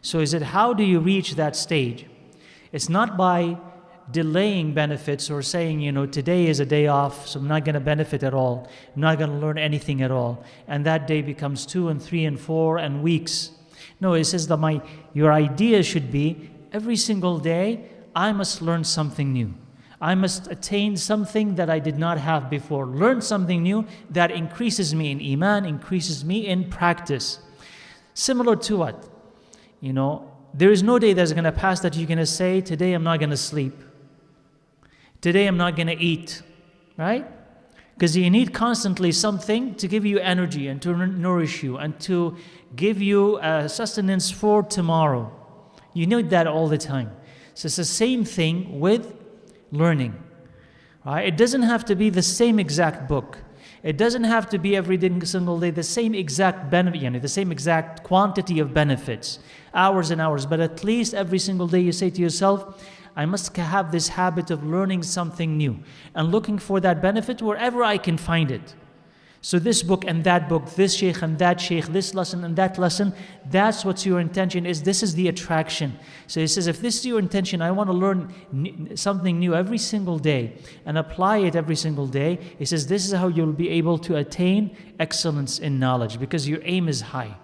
So is it, how do you reach that stage? It's not by delaying benefits or saying, today is a day off, so I'm not going to benefit at all. I'm not going to learn anything at all. And that day becomes 2 and 3 and 4 and weeks. No, it says that your idea should be every single day, I must learn something new. I must attain something that I did not have before. Learn something new that increases me in iman, increases me in practice. Similar to what? There is no day that's going to pass that you're going to say, today I'm not going to sleep. Today I'm not going to eat, right? Because you need constantly something to give you energy and to nourish you and to give you sustenance for tomorrow. You need that all the time. So it's the same thing with learning. Right? It doesn't have to be the same exact book. It doesn't have to be every single day the same exact benefit, the same exact quantity of benefits, hours and hours. But at least every single day you say to yourself, I must have this habit of learning something new and looking for that benefit wherever I can find it. So this book and that book, this sheikh and that sheikh, this lesson and that lesson, that's what your intention is. This is the attraction. So he says, if this is your intention, I want to learn something new every single day and apply it every single day. He says, this is how you'll be able to attain excellence in knowledge because your aim is high.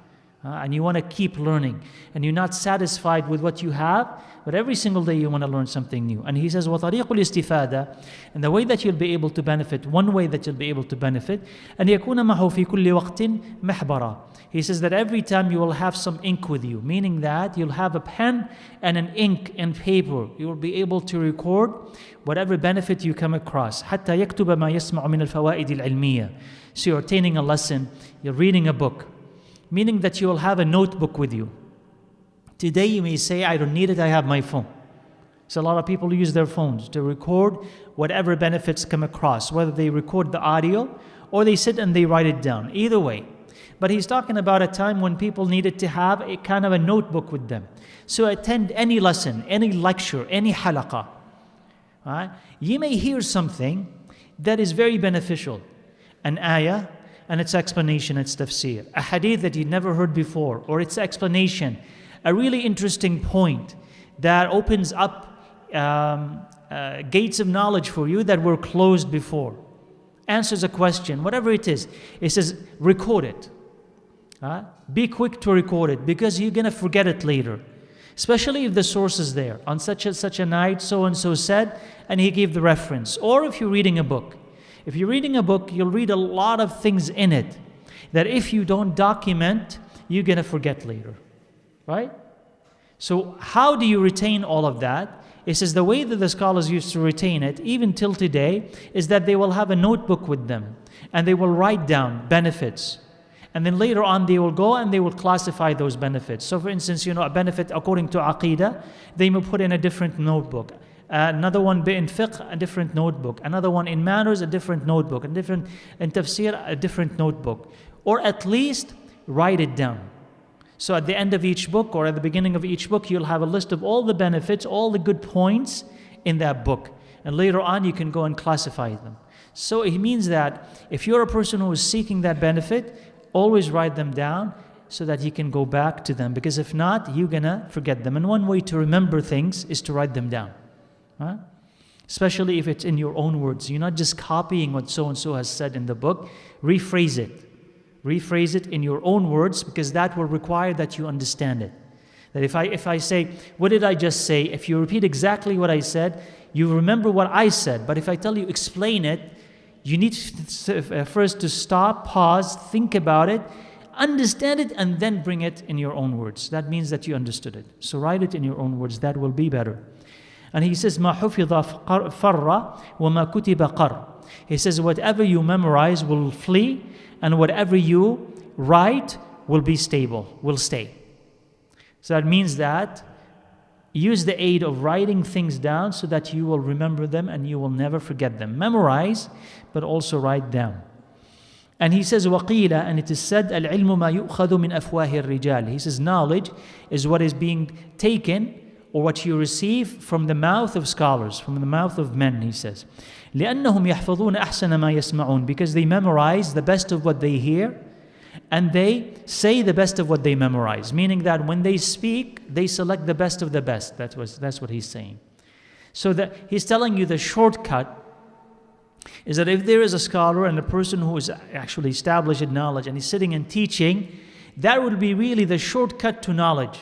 And you want to keep learning. And you're not satisfied with what you have, but every single day you want to learn something new. And he says, وَطَرِيقُ الْإِسْتِفَادَةِ, and the way that you'll be able to benefit, one way that you'll be able to benefit, أَنْ يَكُونَ مَعَهُ فِي كُلِّ وَقْتٍ مَحْبَرًا. He says that every time you will have some ink with you, meaning that you'll have a pen and an ink and paper. You will be able to record whatever benefit you come across. حَتَّى يَكْتُبَ مَا يَسْمَعُ مِنَ الْفَوَائِدِ الْعِلْمِيَّةِ. So you're attaining a lesson, you're reading a book, meaning that you will have a notebook with you. Today you may say, I don't need it, I have my phone. So a lot of people use their phones to record whatever benefits come across, whether they record the audio or they sit and they write it down. Either way. But he's talking about a time when people needed to have a kind of a notebook with them. So attend any lesson, any lecture, any halaqah. Right? You may hear something that is very beneficial. An ayah and its explanation, its tafsir. A hadith that you'd never heard before, or its explanation. A really interesting point that opens up gates of knowledge for you that were closed before. Answers a question, whatever it is. It says, record it. Be quick to record it because you're going to forget it later. Especially if the source is there. On such a night, so-and-so said, and he gave the reference. Or if you're reading a book. If you're reading a book, you'll read a lot of things in it that if you don't document, you're going to forget later. Right? So how do you retain all of that? It says the way that the scholars used to retain it, even till today, is that they will have a notebook with them and they will write down benefits. And then later on they will go and they will classify those benefits. So for instance, a benefit according to Aqidah, they may put in a different notebook. Another one in fiqh, a different notebook. Another one in manners, a different notebook. In tafsir, a different notebook. Or at least write it down. So at the end of each book or at the beginning of each book, you'll have a list of all the benefits, all the good points in that book. And later on, you can go and classify them. So it means that if you're a person who is seeking that benefit, always write them down so that you can go back to them. Because if not, you're going to forget them. And one way to remember things is to write them down. Huh? Especially if it's in your own words. You're not just copying what so-and-so has said in the book. Rephrase it. Rephrase it in your own words because that will require that you understand it. That if I say, what did I just say? If you repeat exactly what I said, you remember what I said. But if I tell you, explain it, you need first to stop, pause, think about it, understand it, and then bring it in your own words. That means that you understood it. So write it in your own words. That will be better. And he says, مَا حُفِظَ فَرَّ وَمَا كُتِبَ قَرَّ. He says, whatever you memorize will flee, and whatever you write will be stable, will stay. So that means that use the aid of writing things down so that you will remember them and you will never forget them. Memorize, but also write down. And he says, وَقِيلَ, and it is said, الْعِلْمُ مَا يُؤْخَذُ مِنْ أَفْوَاهِ الرِّجَالِ. He says, knowledge is what is being taken or what you receive from the mouth of scholars, from the mouth of men, he says. لِأَنَّهُمْ يَحْفَظُونَ أَحْسَنَ مَا يَسْمَعُونَ. Because they memorize the best of what they hear, and they say the best of what they memorize, meaning that when they speak, they select the best of the best. That's what he's saying. So that he's telling you the shortcut is that if there is a scholar and a person who is actually established in knowledge and he's sitting and teaching, that would be really the shortcut to knowledge.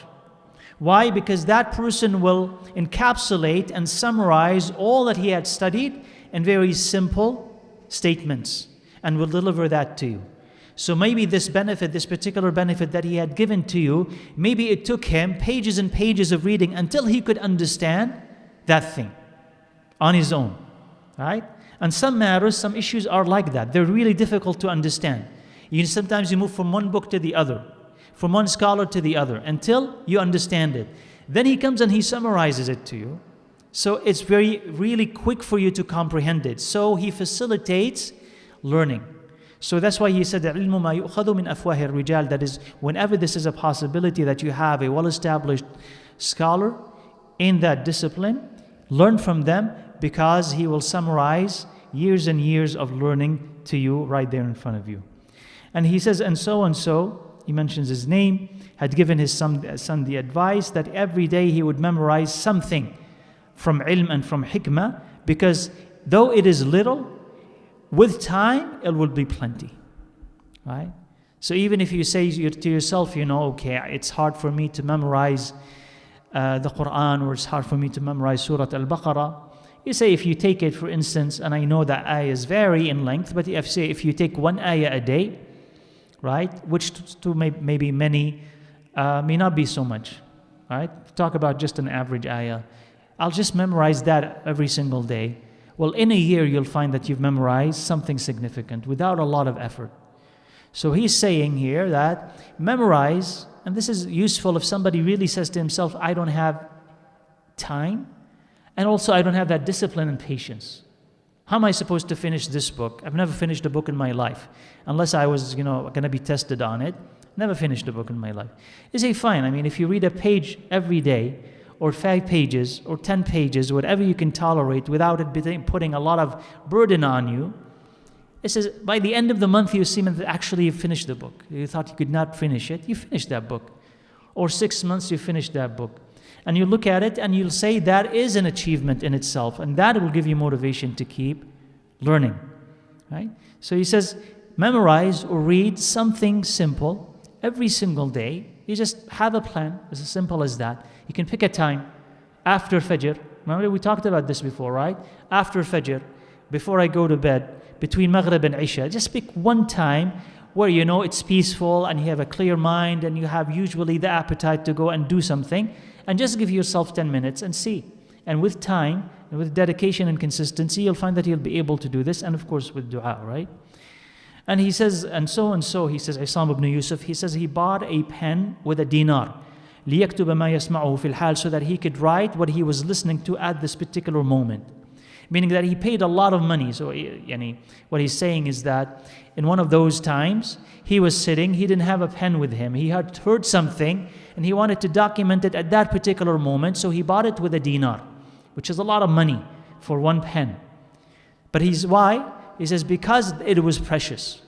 Why? Because that person will encapsulate and summarize all that he had studied in very simple statements and will deliver that to you. So maybe this benefit, this particular benefit that he had given to you, maybe it took him pages and pages of reading until he could understand that thing on his own, right? And some matters, some issues are like that. They're really difficult to understand. Sometimes you move from one book to the other, from one scholar to the other, until you understand it. Then he comes and he summarizes it to you. So it's really quick for you to comprehend it. So he facilitates learning. So that's why he said, الْعِلْمُ مَا يُؤْخَذُ مِنْ أَفْوَاهِ الرِّجَالِ. That is, whenever this is a possibility that you have a well-established scholar in that discipline, learn from them, because he will summarize years and years of learning to you right there in front of you. And he says, and so, he mentions his name, had given his son the advice that every day he would memorize something from ilm and from hikmah, because though it is little, with time it will be plenty, right? So even if you say to yourself, okay, it's hard for me to memorize the Quran, or it's hard for me to memorize Surah Al-Baqarah, you say, if you take it, for instance, and I know that ayahs vary in length, but if you take one ayah a day, right, which to maybe many may not be so much, right? Talk about just an average ayah. I'll just memorize that every single day. Well, in a year, you'll find that you've memorized something significant without a lot of effort. So he's saying here that memorize, and this is useful if somebody really says to himself, I don't have time, and also I don't have that discipline and patience. How am I supposed to finish this book? I've never finished a book in my life, unless I was, going to be tested on it. Never finished a book in my life. You say, fine, if you read a page every day, or 5 pages, or 10 pages, whatever you can tolerate without it putting a lot of burden on you, it says, by the end of the month, you seem to actually finish the book. You thought you could not finish it, you finished that book. Or 6 months, you finished that book. And you look at it and you'll say that is an achievement in itself, and that will give you motivation to keep learning, right? So he says, memorize or read something simple every single day. You just have a plan, it's as simple as that. You can pick a time after Fajr. Remember, we talked about this before, right? After Fajr, before I go to bed, between Maghrib and Isha, just pick one time where it's peaceful and you have a clear mind and you have usually the appetite to go and do something, and just give yourself 10 minutes and see. And with time, and with dedication and consistency, you'll find that you'll be able to do this, and of course with dua, right? And he says, he says, Isam ibn Yusuf, he says he bought a pen with a dinar, لِيَكْتُبَ مَا يَسْمَعُهُ فِي الْحَالِ, so that he could write what he was listening to at this particular moment. Meaning that he paid a lot of money. So what he's saying is that in one of those times, he was sitting, he didn't have a pen with him. He had heard something, and he wanted to document it at that particular moment, so he bought it with a dinar, which is a lot of money for one pen. But why? He says, because it was precious.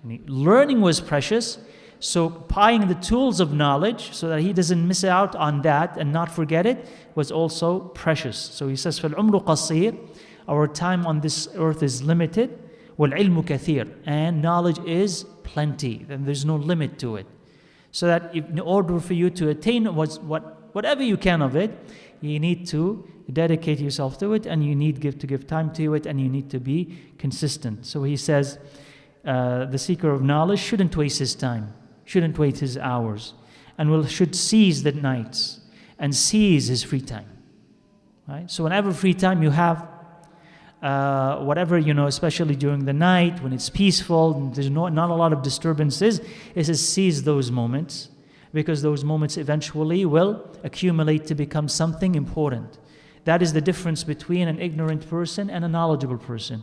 Learning was precious, so buying the tools of knowledge so that he doesn't miss out on that and not forget it was also precious. So he says, فَالْعُمْرُ قَصِيرٌ, our time on this earth is limited, وَالْعِلْمُ كَثِيرٌ, and knowledge is plenty, and there's no limit to it. So that in order for you to attain whatever you can of it, you need to dedicate yourself to it, and you need to give time to it, and you need to be consistent. So he says, the seeker of knowledge shouldn't waste his time, shouldn't waste his hours, and should seize the nights and seize his free time. Right? So whenever free time you have, whatever, especially during the night when it's peaceful, there's not a lot of disturbances, it says seize those moments, because those moments eventually will accumulate to become something important. That is the difference between an ignorant person and a knowledgeable person.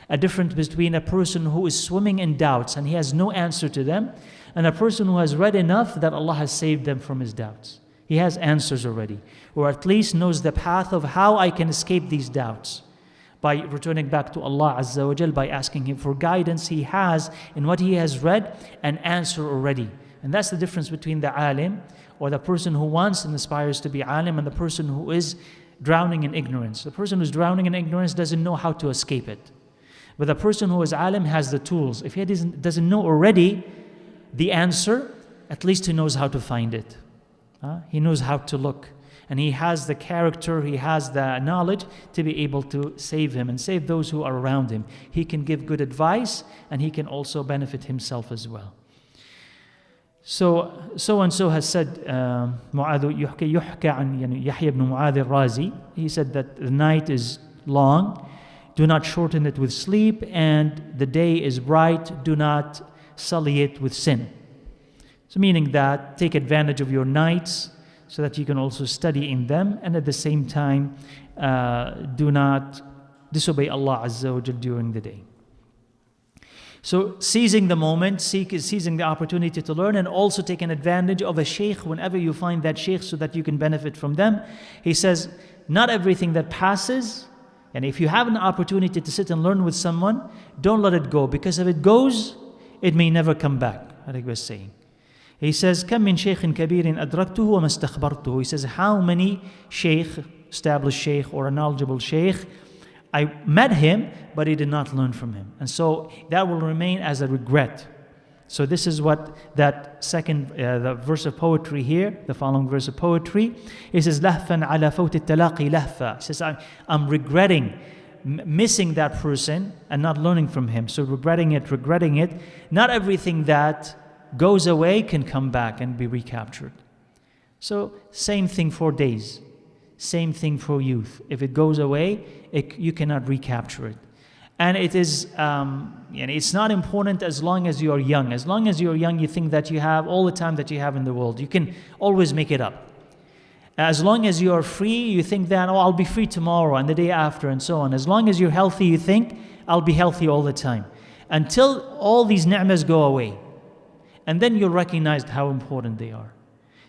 A difference between a person who is swimming in doubts and he has no answer to them, and a person who has read enough that Allah has saved them from his doubts. He has answers already, or at least knows the path of how I can escape these doubts. by returning back to Allah Azza wa Jal, by asking Him for guidance He has in what he has read and answer already. And that's the difference between the alim, or the person who wants and aspires to be alim, and the person who is drowning in ignorance. The person who's drowning in ignorance doesn't know how to escape it. But the person who is alim has the tools. If he doesn't know already the answer, at least he knows how to find it. He knows how to look. And he has the character, he has the knowledge to be able to save him and save those who are around him. He can give good advice, and he can also benefit himself as well. So and so has said, يحكى عن يحيى بن معاذ الرازي. He said that the night is long, do not shorten it with sleep, and the day is bright, do not sully it with sin. So meaning that take advantage of your nights so that you can also study in them, and at the same time do not disobey Allah Azza wa Jal during the day. So seizing the moment, seizing the opportunity to learn, and also taking advantage of a sheikh whenever you find that sheikh so that you can benefit from them. He says, not everything that passes, and if you have an opportunity to sit and learn with someone, don't let it go, because if it goes, it may never come back, like he was saying. He says, كم من شيخ كبير أدركته وما استخبرته. He says, how many sheikh, established sheikh or a knowledgeable sheikh, I met him, but he did not learn from him. And so that will remain as a regret. So this is what that second, the verse of poetry here, the following verse of poetry, it says, لهفا على فوت التلاقي لهفا. It says, I'm regretting missing that person and not learning from him. So regretting it. Not everything that goes away can come back and be recaptured. So same thing for days. Same thing for youth. If it goes away, you cannot recapture it. And it is, it's not important as long as you are young. As long as you're young, you think that you have all the time that you have in the world. You can always make it up. As long as you are free, you think that, I'll be free tomorrow and the day after and so on. As long as you're healthy, you think, I'll be healthy all the time. Until all these ni'mas go away. And then you'll recognize how important they are.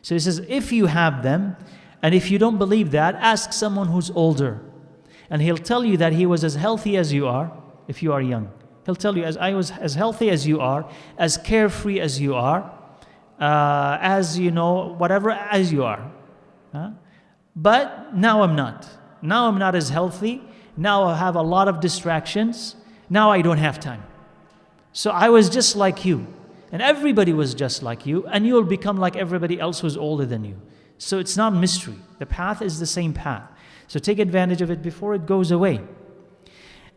So he says, if you have them, and if you don't believe that, ask someone who's older. And he'll tell you that he was as healthy as you are, if you are young. He'll tell you, as I was as healthy as you are, as carefree as you are, as whatever as you are. But now I'm not. Now I'm not as healthy. Now I have a lot of distractions. Now I don't have time. So I was just like you. And everybody was just like you. And you'll become like everybody else who's older than you. So it's not mystery. The path is the same path. So take advantage of it before it goes away.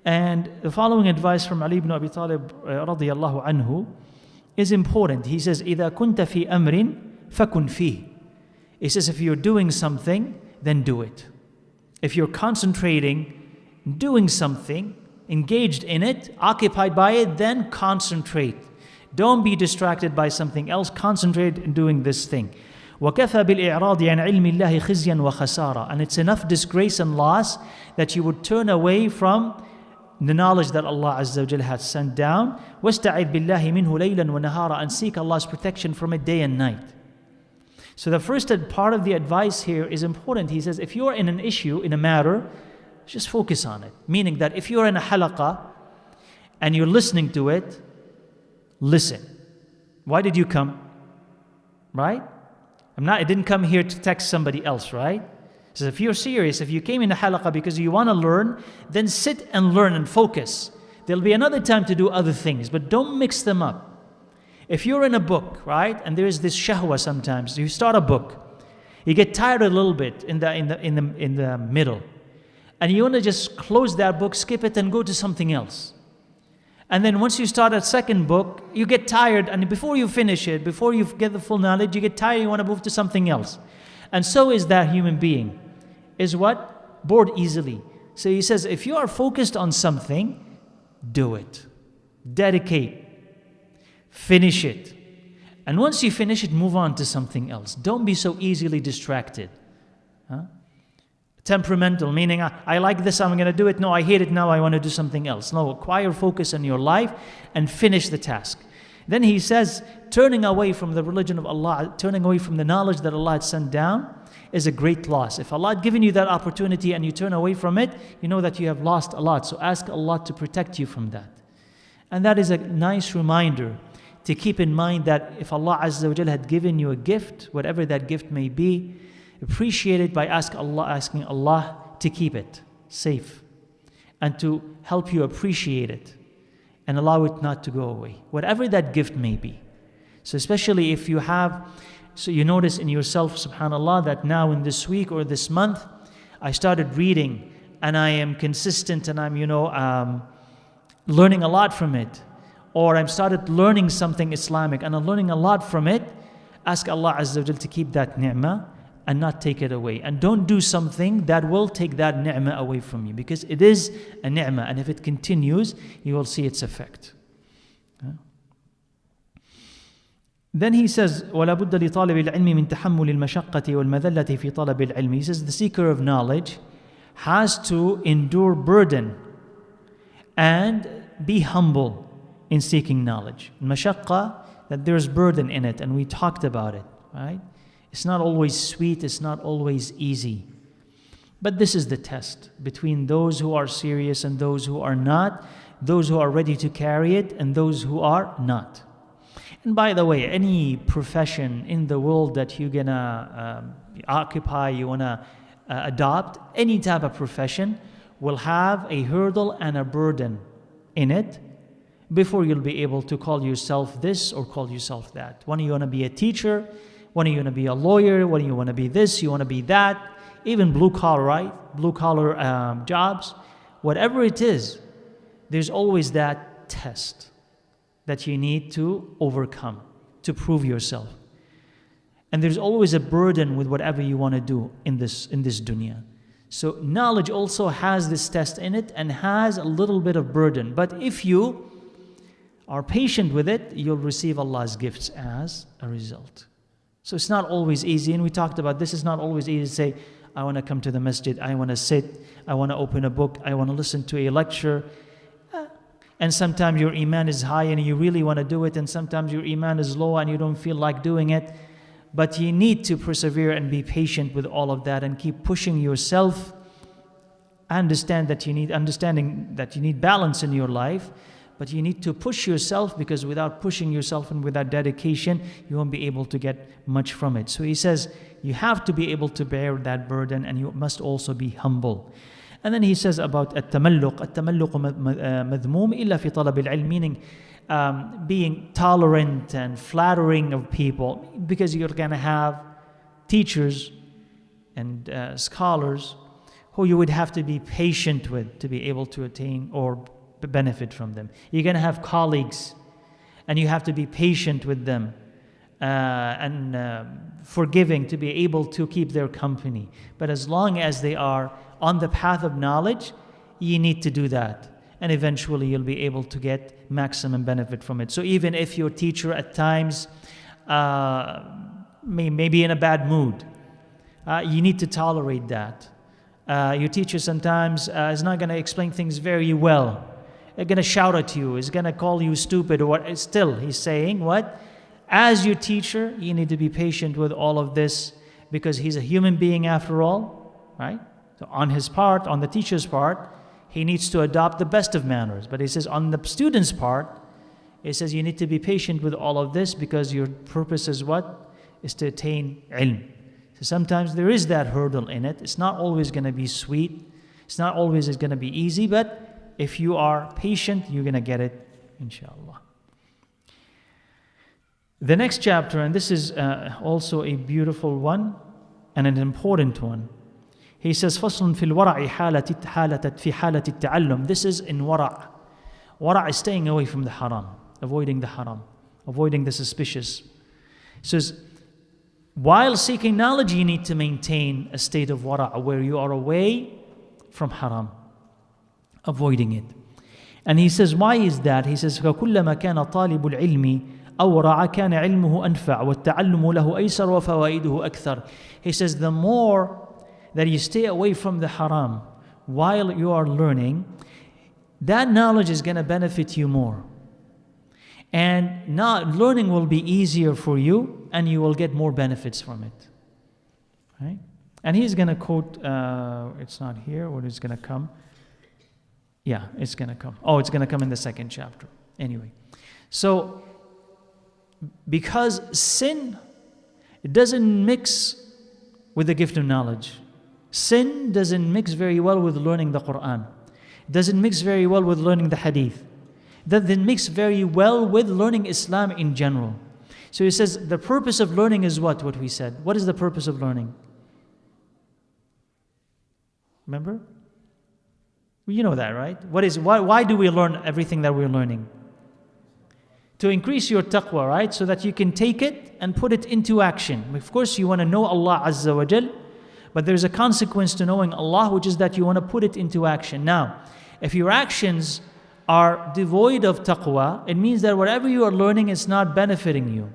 And the following advice from Ali ibn Abi Talib radiyallahu anhu is important. He says, إِذَا كُنْتَ فِي أَمْرٍ فَكُنْ فِيهِ. He says, if you're doing something, then do it. If you're concentrating, doing something, engaged in it, occupied by it, then concentrate. Don't be distracted by something else. Concentrate in doing this thing. وَكَفَى بِالْإِعْرَاضِ عَنْ عِلْمِ اللَّهِ خِزْيًا وَخَسَارًا. And it's enough disgrace and loss that you would turn away from the knowledge that Allah Azza wa Jalla has sent down. وَاسْتَعِذْ بِاللَّهِ مِنْهُ لَيْلًا وَنَهَارًا. And seek Allah's protection from it day and night. So the first part of the advice here is important. He says, if you're in an issue, in a matter, just focus on it. Meaning that if you're in a halaqah and you're listening to it, listen. Why did you come? Right? I didn't come here to text somebody else, right? So if you're serious, if you came in a halaqah because you want to learn, then sit and learn and focus. There'll be another time to do other things, but don't mix them up. If you're in a book, right, and there is this shahwa sometimes, you start a book, you get tired a little bit in the middle, and you want to just close that book, skip it, and go to something else. And then once you start a second book, you get tired, and before you finish it, before you get the full knowledge, you get tired, you want to move to something else. And so is that human being. Is what? Bored easily. So he says, if you are focused on something, do it. Dedicate. Finish it. And once you finish it, move on to something else. Don't be so easily distracted. Temperamental, meaning I like this, I'm going to do it. No, I hate it now, I want to do something else. No, acquire focus in your life and finish the task. Then he says, turning away from the religion of Allah, turning away from the knowledge that Allah had sent down, is a great loss. If Allah had given you that opportunity and you turn away from it, you know that you have lost a lot. So ask Allah to protect you from that. And that is a nice reminder to keep in mind that if Allah Azza wa Jal had given you a gift, whatever that gift may be, appreciate it by asking Allah to keep it safe and to help you appreciate it and allow it not to go away, whatever that gift may be. So especially if you have, so you notice in yourself, subhanAllah, that now in this week or this month, I started reading and I am consistent and I'm, learning a lot from it. Or I'm started learning something Islamic and I'm learning a lot from it. Ask Allah Azza wa Jal to keep that ni'mah and not take it away. And don't do something that will take that ni'mah away from you, because it is a ni'mah, and if it continues, you will see its effect. Then he says, وَلَا بُدَّ لِطَالِبِ الْعِلْمِ مِنْ تَحَمُّلِ الْمَشَقَّةِ وَالْمَذَلَّةِ فِي طَلَبِ الْعِلْمِ. He says the seeker of knowledge has to endure burden and be humble in seeking knowledge. Mashaqqa, that there's burden in it, and we talked about it, right? It's not always sweet, it's not always easy. But this is the test between those who are serious and those who are not, those who are ready to carry it and those who are not. And by the way, any profession in the world that you're gonna occupy, you wanna adopt, any type of profession will have a hurdle and a burden in it before you'll be able to call yourself this or call yourself that. When you want to be a teacher, when you want to be a lawyer, when you want to be this, you want to be that, even blue collar, right? Blue collar jobs, whatever it is, there's always that test that you need to overcome to prove yourself. And there's always a burden with whatever you want to do in this dunya. So knowledge also has this test in it and has a little bit of burden. But if you are patient with it, you'll receive Allah's gifts as a result. So it's not always easy, and we talked about this. It's not always easy to say, I want to come to the masjid, I want to sit, I want to open a book, I want to listen to a lecture. And sometimes your iman is high and you really want to do it, and sometimes your iman is low and you don't feel like doing it. But you need to persevere and be patient with all of that and keep pushing yourself. Understanding that you need balance in your life, but you need to push yourself, because without pushing yourself and without dedication, you won't be able to get much from it. So he says, you have to be able to bear that burden, and you must also be humble. And then he says about التملق مذموم إلا في طلب العلم, meaning being tolerant and flattering of people, because you're going to have teachers and scholars who you would have to be patient with to be able to attain or benefit from them. You're going to have colleagues and you have to be patient with them and forgiving to be able to keep their company. But as long as they are on the path of knowledge, you need to do that. And eventually you'll be able to get maximum benefit from it. So even if your teacher at times may be in a bad mood, you need to tolerate that. Your teacher sometimes is not going to explain things very well. They're going to shout at you, is going to call you stupid, or what. Still, he's saying what? As your teacher, you need to be patient with all of this, because he's a human being after all, right? So on his part, on the teacher's part, he needs to adopt the best of manners. But he says on the student's part, he says you need to be patient with all of this, because your purpose is what? Is to attain ilm. So sometimes there is that hurdle in it. It's not always going to be sweet. It's not always going to be easy, but if you are patient, you're going to get it, inshallah. The next chapter, and this is also a beautiful one and an important one. He says, فَصْلٌ فِي الْوَرَعِ فِي حَالَةِ التَّعَلُّمِ. This is in wara'. Wara' is staying away from the haram, avoiding the haram, avoiding the suspicious. He says, while seeking knowledge, you need to maintain a state of wara' where you are away from haram, avoiding it. And he says, why is that? He says, فَكُلَّمَا كَانَ طَالِبُ الْعِلْمِ أَوْرَعَ كَانَ عِلْمُهُ أَنْفَعُ وَالتَّعَلُّمُ لَهُ أَيْسَرُ وَفَوَائِدُهُ أَكْثَرُ. He says, the more that you stay away from the haram while you are learning, that knowledge is going to benefit you more. And now learning will be easier for you, and you will get more benefits from it. Right? And he's going to quote, it's not here, or it's going to come. Yeah, it's going to come. Oh, it's going to come in the second chapter. Anyway, so because sin, it doesn't mix with the gift of knowledge. Sin doesn't mix very well with learning the Quran. It doesn't mix very well with learning the Hadith. It doesn't mix very well with learning Islam in general. So he says the purpose of learning is what? What we said. What is the purpose of learning? Remember? You know that, right? Why do we learn everything that we're learning? To increase your taqwa, right? So that you can take it and put it into action. Of course, you want to know Allah Azza wa Jal, but there's a consequence to knowing Allah, which is that you want to put it into action. Now, if your actions are devoid of taqwa, it means that whatever you are learning is not benefiting you.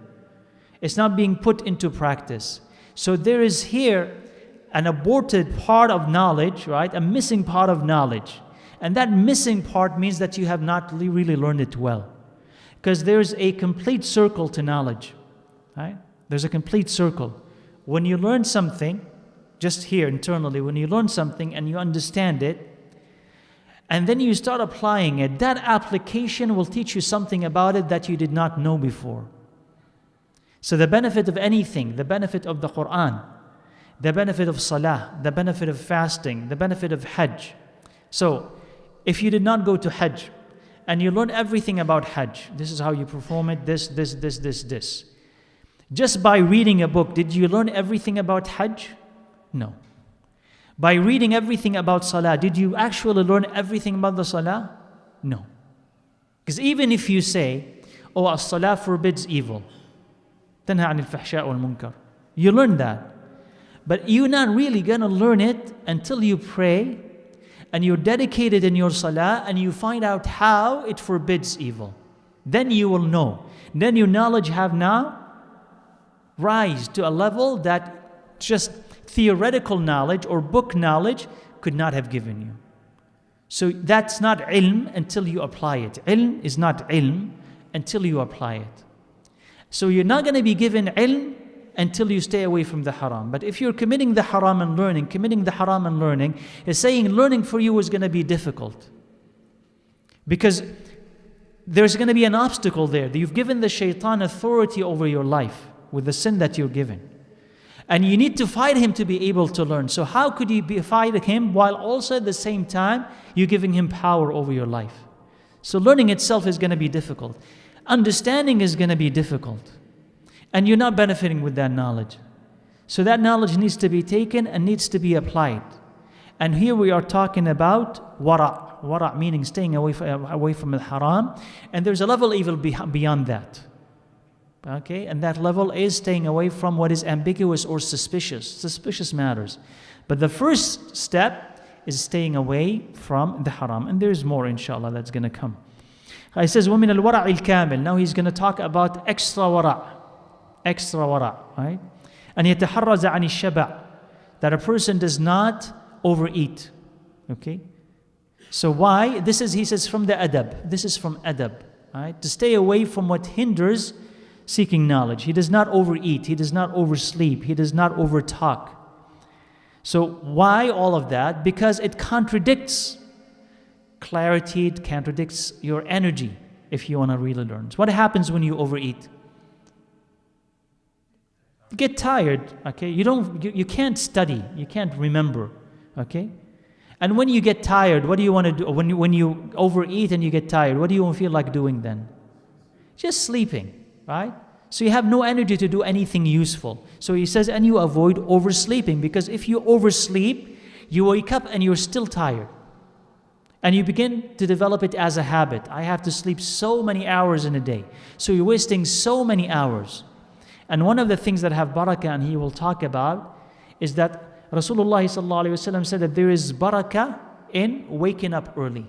It's not being put into practice. So there is here an aborted part of knowledge, right? A missing part of knowledge. And that missing part means that you have not really learned it well. Because there's a complete circle to knowledge, right? There's a complete circle. When you learn something, just here internally, when you learn something and you understand it, and then you start applying it, that application will teach you something about it that you did not know before. So the benefit of anything, the benefit of the Quran, the benefit of salah, the benefit of fasting, the benefit of hajj. So if you did not go to hajj and you learn everything about hajj, this is how you perform it, this. Just by reading a book, did you learn everything about hajj? No. By reading everything about salah, did you actually learn everything about the salah? No. Because even if you say, oh, as-salah forbids evil, تنهى عن الفحشاء والمنكر, you learn that. But you're not really going to learn it until you pray and you're dedicated in your salah and you find out how it forbids evil. Then you will know. Then your knowledge have now rise to a level that just theoretical knowledge or book knowledge could not have given you. So that's not ilm until you apply it. Ilm is not ilm until you apply it. So you're not going to be given ilm until you stay away from the haram. But if you're committing the haram and learning, is saying learning for you is going to be difficult. Because there's going to be an obstacle there. You've given the shaitan authority over your life with the sin that you're given. And you need to fight him to be able to learn. So how could you fight him while also at the same time you're giving him power over your life? So learning itself is going to be difficult. Understanding is going to be difficult. And you're not benefiting with that knowledge. So that knowledge needs to be taken and needs to be applied. And here we are talking about wara'. Wara' meaning staying away from the haram. And there's a level even beyond that. Okay, and that level is staying away from what is ambiguous or suspicious matters. But the first step is staying away from the haram. And there's more, inshallah, that's going to come. He says, وَمِنَ الْوَرَعِ الْكَامِلِ. Now he's going to talk about extra wara'. Extra wara', right? And يَتَحَرَّزَ عَنِ الشَّبَعِ. That a person does not overeat. Okay? So why? This is, he says, from the adab. This is from adab. Right? To stay away from what hinders seeking knowledge. He does not overeat. He does not oversleep. He does not overtalk. So why all of that? Because it contradicts clarity. It contradicts your energy if you want to really learn. So what happens when you overeat? You get tired. Okay, you can't study. You can't remember. Okay, and when you get tired, what do you want to do? When you overeat and you get tired, what do you feel like doing then? Just sleeping. Right? So you have no energy to do anything useful. So he says, and you avoid oversleeping, because if you oversleep, you wake up and you're still tired. And you begin to develop it as a habit. I have to sleep so many hours in a day. So you're wasting so many hours. And one of the things that have barakah, and he will talk about, is that Rasulullah ﷺ said that there is barakah in waking up early.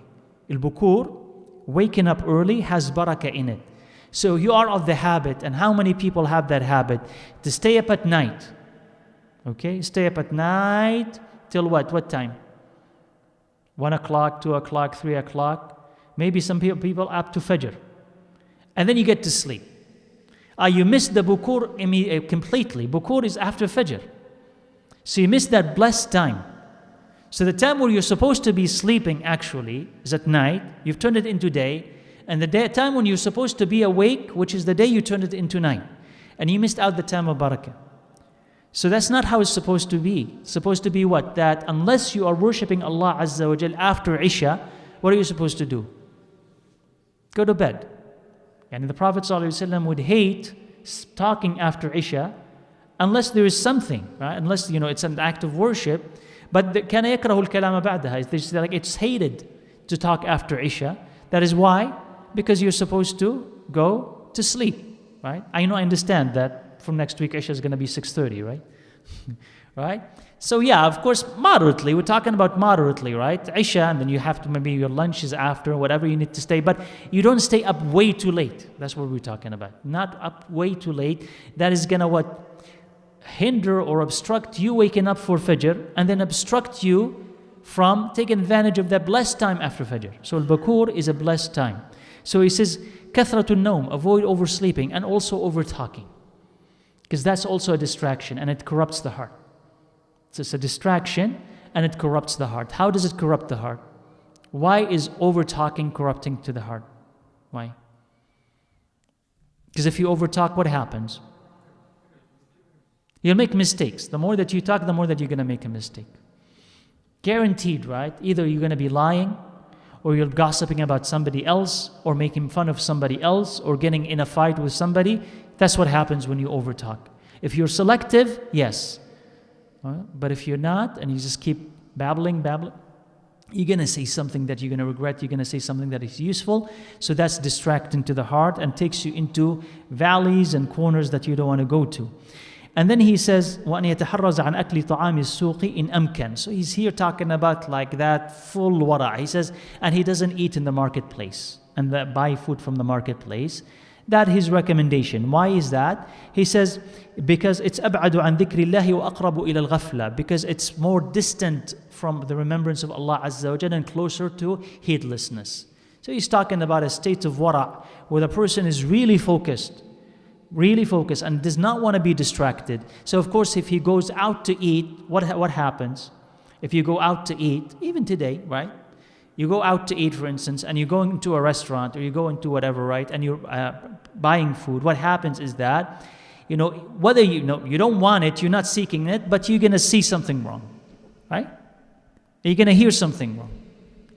Il-bukur, waking up early, has barakah in it. So you are of the habit, and how many people have that habit? To stay up at night. Okay, stay up at night till what? What time? 1 o'clock, 2 o'clock, 3 o'clock. Maybe some people up to Fajr. And then you get to sleep. You miss the bukur completely. Bukur is after Fajr. So you miss that blessed time. So the time where you're supposed to be sleeping actually is at night. You've turned it into day. And the time when you're supposed to be awake, which is the day, you turned it into night. And you missed out the time of barakah. So that's not how it's supposed to be. It's supposed to be what? That unless you are worshipping Allah Azza wa Jal after Isha, what are you supposed to do? Go to bed. And the Prophet ﷺ would hate talking after Isha unless there is something, right? Unless, it's an act of worship. But كان يكره الكلام بعدها. It's hated to talk after Isha. That is why? Because you're supposed to go to sleep, right? I understand that from next week Isha is going to be 6:30, right? Right? So yeah, of course, moderately. We're talking about moderately, right? Isha, and then you have to, maybe your lunch is after, whatever you need to stay. But you don't stay up way too late. That's what we're talking about. Not up way too late. That is going to what? Hinder or obstruct you waking up for Fajr, and then obstruct you from taking advantage of that blessed time after Fajr. So al-Bakur is a blessed time. So he says, Kathratun Nawm, avoid oversleeping and also over-talking. Because that's also a distraction and it corrupts the heart. So it's a distraction and it corrupts the heart. How does it corrupt the heart? Why is over-talking corrupting to the heart? Why? Because if you over-talk, what happens? You'll make mistakes. The more that you talk, the more that you're going to make a mistake. Guaranteed, right? Either you're going to be lying, or you're gossiping about somebody else, or making fun of somebody else, or getting in a fight with somebody. That's what happens when you overtalk. If you're selective, yes. But if you're not, and you just keep babbling, you're going to say something that you're going to regret. You're going to say something that is useful. So that's distracting to the heart and takes you into valleys and corners that you don't want to go to. And then he says, وَأَنْ يَتَحَرَّزَ عَنْ أَكْلِ طَعَامِ السُّوقِ إِنْ أَمْكَنَ. So he's here talking about like that full wara. He says, and he doesn't eat in the marketplace and buy food from the marketplace. That his recommendation. Why is that? He says, because it's أَبْعَدُ عَنْ ذِكْرِ اللَّهِ وَأَقْرَبُ إِلَى الْغَفْلَةِ. Because it's more distant from the remembrance of Allah Azza wa Jalla and closer to heedlessness. So he's talking about a state of wara where the person is really focused and does not want to be distracted. So of course, if he goes out to eat, what happens? If you go out to eat, even today, right? You go out to eat, for instance, and you go into a restaurant or you go into whatever, right? And you're buying food. What happens is that, whether you don't want it, you're not seeking it, but you're going to see something wrong, right? You're going to hear something wrong.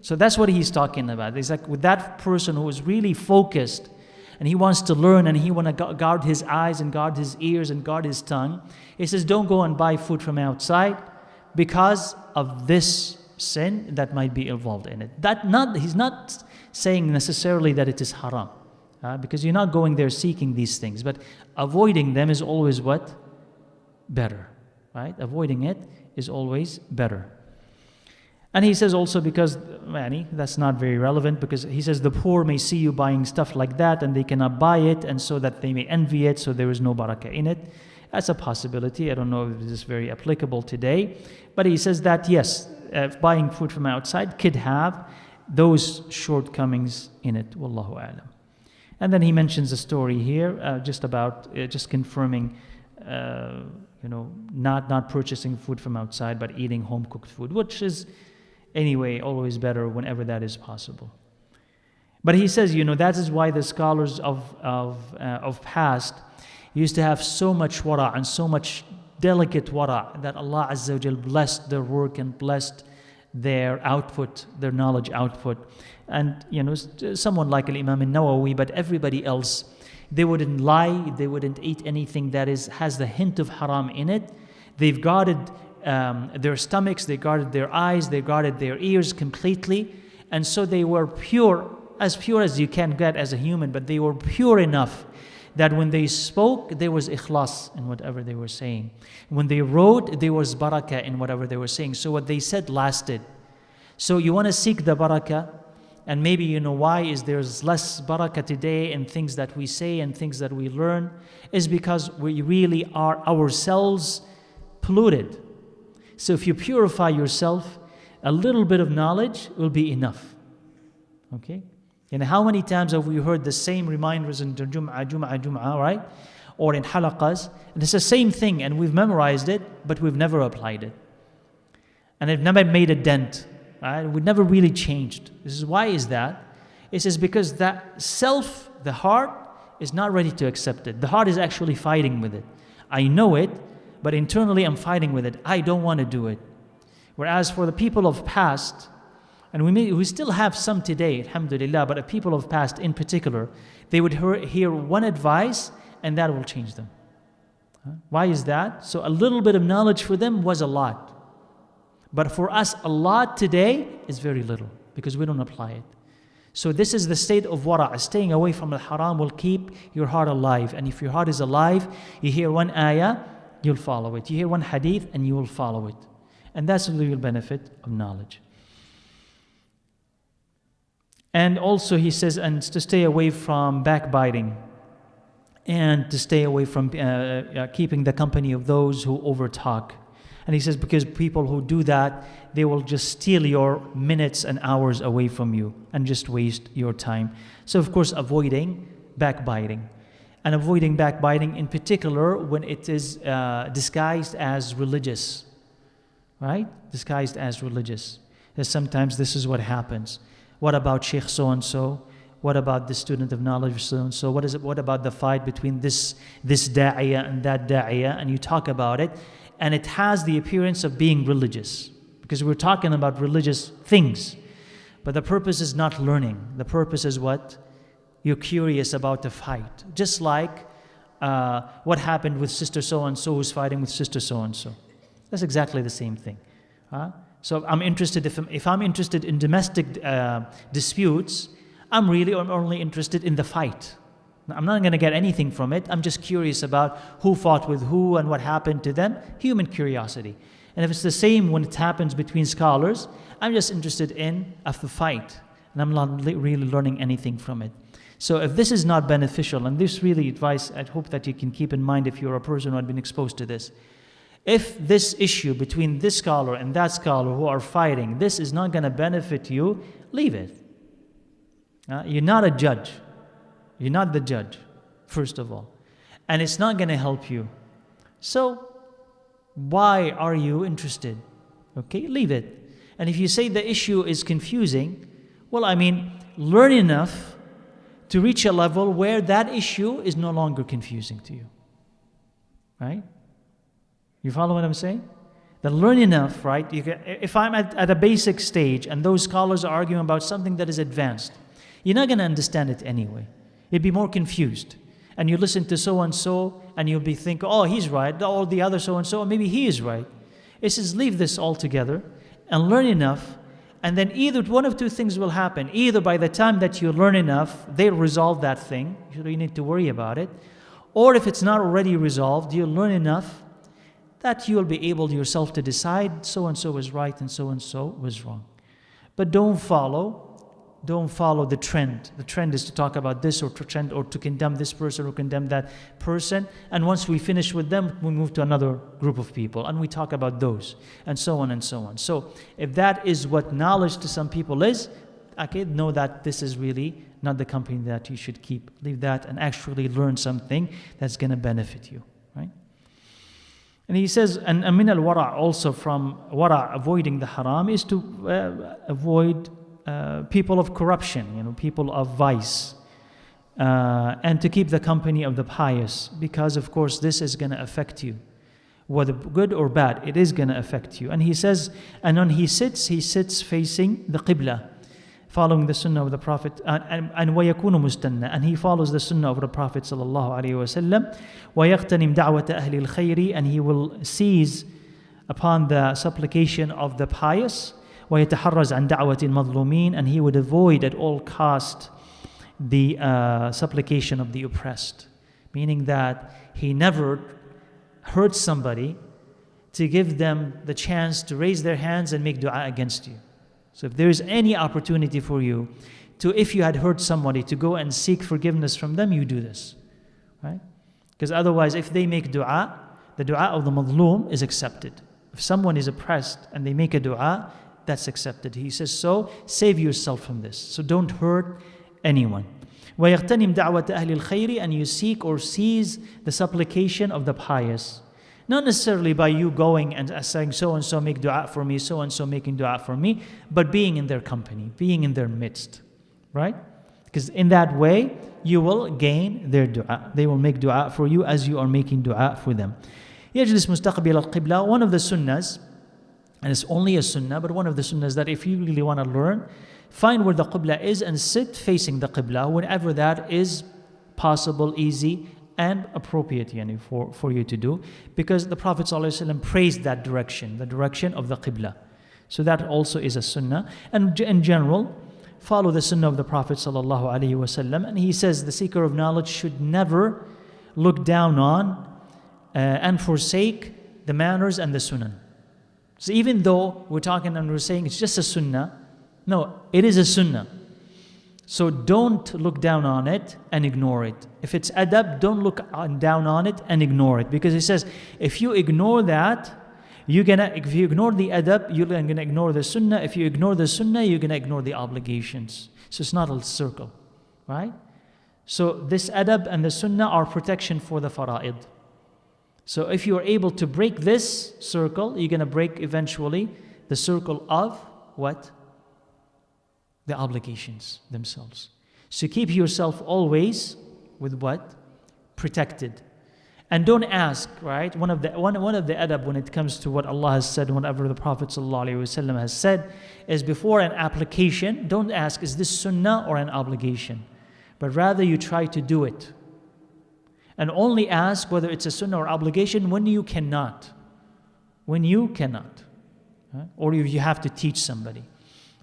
So that's what he's talking about. It's like with that person who is really focused and he wants to learn and he wants to guard his eyes and guard his ears and guard his tongue. He says, don't go and buy food from outside because of this sin that might be involved in it. He's not saying necessarily that it is haram, because you're not going there seeking these things, but avoiding them is always what? Better, right? Avoiding it is always better. And he says also because, that's not very relevant, because he says the poor may see you buying stuff like that and they cannot buy it, and so that they may envy it, so there is no barakah in it. That's a possibility. I don't know if this is very applicable today. But he says that, yes, buying food from outside could have those shortcomings in it. Wallahu a'lam. And then he mentions a story here just confirming, not purchasing food from outside, but eating home-cooked food, which is anyway always better whenever that is possible. But he says, that is why the scholars of past used to have so much wara and so much delicate wara that Allah Azza wa Jal blessed their work and blessed their output, their knowledge output. And someone like Imam al-Nawawi, but everybody else, they wouldn't lie, they wouldn't eat anything that has the hint of haram in it. They've guarded their stomachs, they guarded their eyes, they guarded their ears completely. And so they were pure as you can get as a human, but they were pure enough that when they spoke, there was ikhlas in whatever they were saying. When they wrote, there was barakah in whatever they were saying. So what they said lasted. So you want to seek the barakah, and maybe why is there's less barakah today in things that we say and things that we learn, is because we really are ourselves polluted. So if you purify yourself, a little bit of knowledge will be enough. Okay? And how many times have we heard the same reminders in Jum'ah, right? or in halaqas, and it's the same thing, and we've memorized it, but we've never applied it. And it never made a dent. Right? We never really changed. Why is that? It says because that self, the heart, is not ready to accept it. The heart is actually fighting with it. I know it, but internally I'm fighting with it. I don't want to do it. Whereas for the people of past, and we still have some today, alhamdulillah, but the people of past in particular, they would hear one advice and that will change them. Why is that? So a little bit of knowledge for them was a lot. But for us, a lot today is very little because we don't apply it. So this is the state of wara'. Staying away from the haram will keep your heart alive. And if your heart is alive, you hear one ayah, you'll follow it. You hear one hadith and you will follow it. And that's the real benefit of knowledge. And also he says, and to stay away from backbiting and to stay away from keeping the company of those who overtalk. And he says, because people who do that, they will just steal your minutes and hours away from you and just waste your time. So of course, avoiding backbiting. And avoiding backbiting in particular when it is disguised as religious. Right? Disguised as religious. Because sometimes this is what happens. What about Sheikh so-and-so? What about the student of knowledge so-and-so? What about the fight between this da'iyah and that da'iyah? And you talk about it. And it has the appearance of being religious. Because we're talking about religious things. But the purpose is not learning. The purpose is what? You're curious about the fight. Just like what happened with sister so-and-so who's fighting with sister so-and-so. That's exactly the same thing. So I'm interested, if I'm interested in domestic disputes, I'm really only interested in the fight. I'm not going to get anything from it. I'm just curious about who fought with who and what happened to them. Human curiosity. And if it's the same when it happens between scholars, I'm just interested in the fight. And I'm not really learning anything from it. So if this is not beneficial, and this really advice I hope that you can keep in mind if you're a person who had been exposed to this. If this issue between this scholar and that scholar who are fighting, this is not going to benefit you, leave it. You're not a judge. You're not the judge, first of all. And it's not going to help you. So, why are you interested? Okay, leave it. And if you say the issue is confusing, well, learn enough to reach a level where that issue is no longer confusing to you. Right? You follow what I'm saying? That learn enough, right? If I'm at a basic stage and those scholars are arguing about something that is advanced, you're not going to understand it anyway. You'd be more confused. And you listen to so-and-so and you'll be thinking, oh, he's right. Or the other so-and-so, maybe he is right. It says leave this all together and learn enough. And then either one of two things will happen. Either by the time that you learn enough, they'll resolve that thing. You don't need to worry about it. Or if it's not already resolved, you'll learn enough that you'll be able yourself to decide so-and-so was right and so-and-so was wrong. But don't follow the trend. The trend is to talk about this or to condemn this person or condemn that person. And once we finish with them, we move to another group of people and we talk about those and so on and so on. So if that is what knowledge to some people is, okay, know that this is really not the company that you should keep. Leave that and actually learn something that's going to benefit you, right? And he says, and min al-wara' also from wara' avoiding the haram is to avoid people of corruption, people of vice, and to keep the company of the pious, because of course this is going to affect you, whether good or bad, it is going to affect you. And he says, and when he sits facing the qibla, following the sunnah of the Prophet, and وَيَكُونُ مُسْتَنَّ, and he follows the sunnah of the Prophet sallallahu alaihi wasallam, وَيَغْتَنِمْ دَعْوَةَ أَهْلِ الْخَيْرِ, and he will seize upon the supplication of the pious, وَيَتَحَرَّزْ عَنْ دَعْوَةِ الْمَظْلُومِينَ, and he would avoid at all cost the supplication of the oppressed. Meaning that he never hurts somebody to give them the chance to raise their hands and make dua against you. So if there is any opportunity for you to, if you had hurt somebody, to go and seek forgiveness from them, you do this. Right? Because otherwise, if they make dua, the dua of the madloom is accepted. If someone is oppressed and they make a dua, that's accepted. He says, so save yourself from this. So don't hurt anyone. وَيَغْتَنِمْ دَعْوَةَ أَهْلِ الْخَيْرِ, and you seek or seize the supplication of the pious. Not necessarily by you going and saying so-and-so make dua for me, so-and-so making dua for me, but being in their company, being in their midst, right? Because in that way, you will gain their dua. They will make dua for you as you are making dua for them. يجلس مستقبل القبلة, one of the sunnahs, and it's only a sunnah, but one of the sunnahs that if you really want to learn, find where the qibla is and sit facing the qibla whenever that is possible, easy, and appropriate for you to do, because the Prophet ﷺ praised that direction, the direction of the qibla. So that also is a sunnah. And in general, follow the sunnah of the Prophet ﷺ. And he says the seeker of knowledge should never look down on and forsake the manners and the sunnah. So even though we're talking and we're saying it's just a sunnah, no, it is a sunnah. So don't look down on it and ignore it. If it's adab, don't look down on it and ignore it. Because he says, if you ignore that, if you ignore the adab, you're going to ignore the sunnah. If you ignore the sunnah, you're going to ignore the obligations. So it's not a circle, right? So this adab and the sunnah are protection for the fara'id. So if you are able to break this circle, you're going to break eventually the circle of what? The obligations themselves. So keep yourself always with what? Protected. And don't ask, right? One of the adab when it comes to what Allah has said, whatever the Prophet ﷺ has said, is before an application, don't ask, is this sunnah or an obligation? But rather you try to do it. And only ask whether it's a sunnah or obligation when you cannot. When you cannot. Right? Or you have to teach somebody.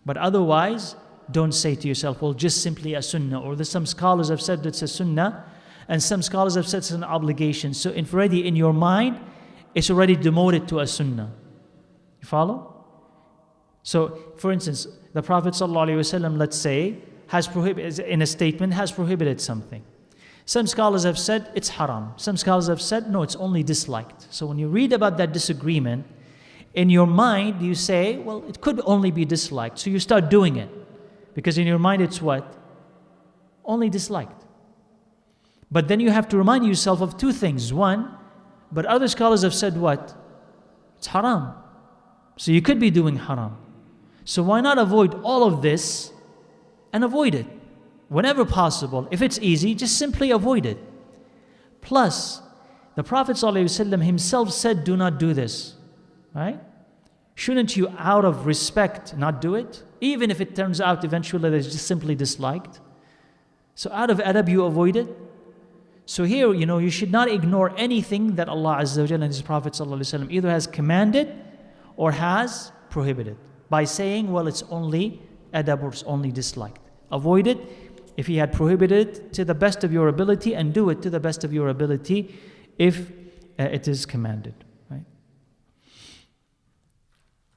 But otherwise, don't say to yourself, well, just simply a sunnah. Or some scholars have said it's a sunnah, and some scholars have said it's an obligation. So if already in your mind, it's already demoted to a sunnah. You follow? So, for instance, the Prophet ﷺ, let's say, has prohibited, in a statement, has prohibited something. Some scholars have said it's haram. Some scholars have said, no, it's only disliked. So when you read about that disagreement, in your mind, you say, well, it could only be disliked. So you start doing it. Because in your mind, it's what? Only disliked. But then you have to remind yourself of two things. One, but other scholars have said what? It's haram. So you could be doing haram. So why not avoid all of this and avoid it? Whenever possible. If it's easy, just simply avoid it. Plus, the Prophet ﷺ himself said, do not do this. Right? Shouldn't you, out of respect, not do it? Even if it turns out eventually that it's just simply disliked. So out of adab, you avoid it. So here, you should not ignore anything that Allah Azza wa Jalla and His Prophet ﷺ either has commanded or has prohibited. By saying, well, it's only adab or it's only disliked. Avoid it if He had prohibited to the best of your ability, and do it to the best of your ability if it is commanded.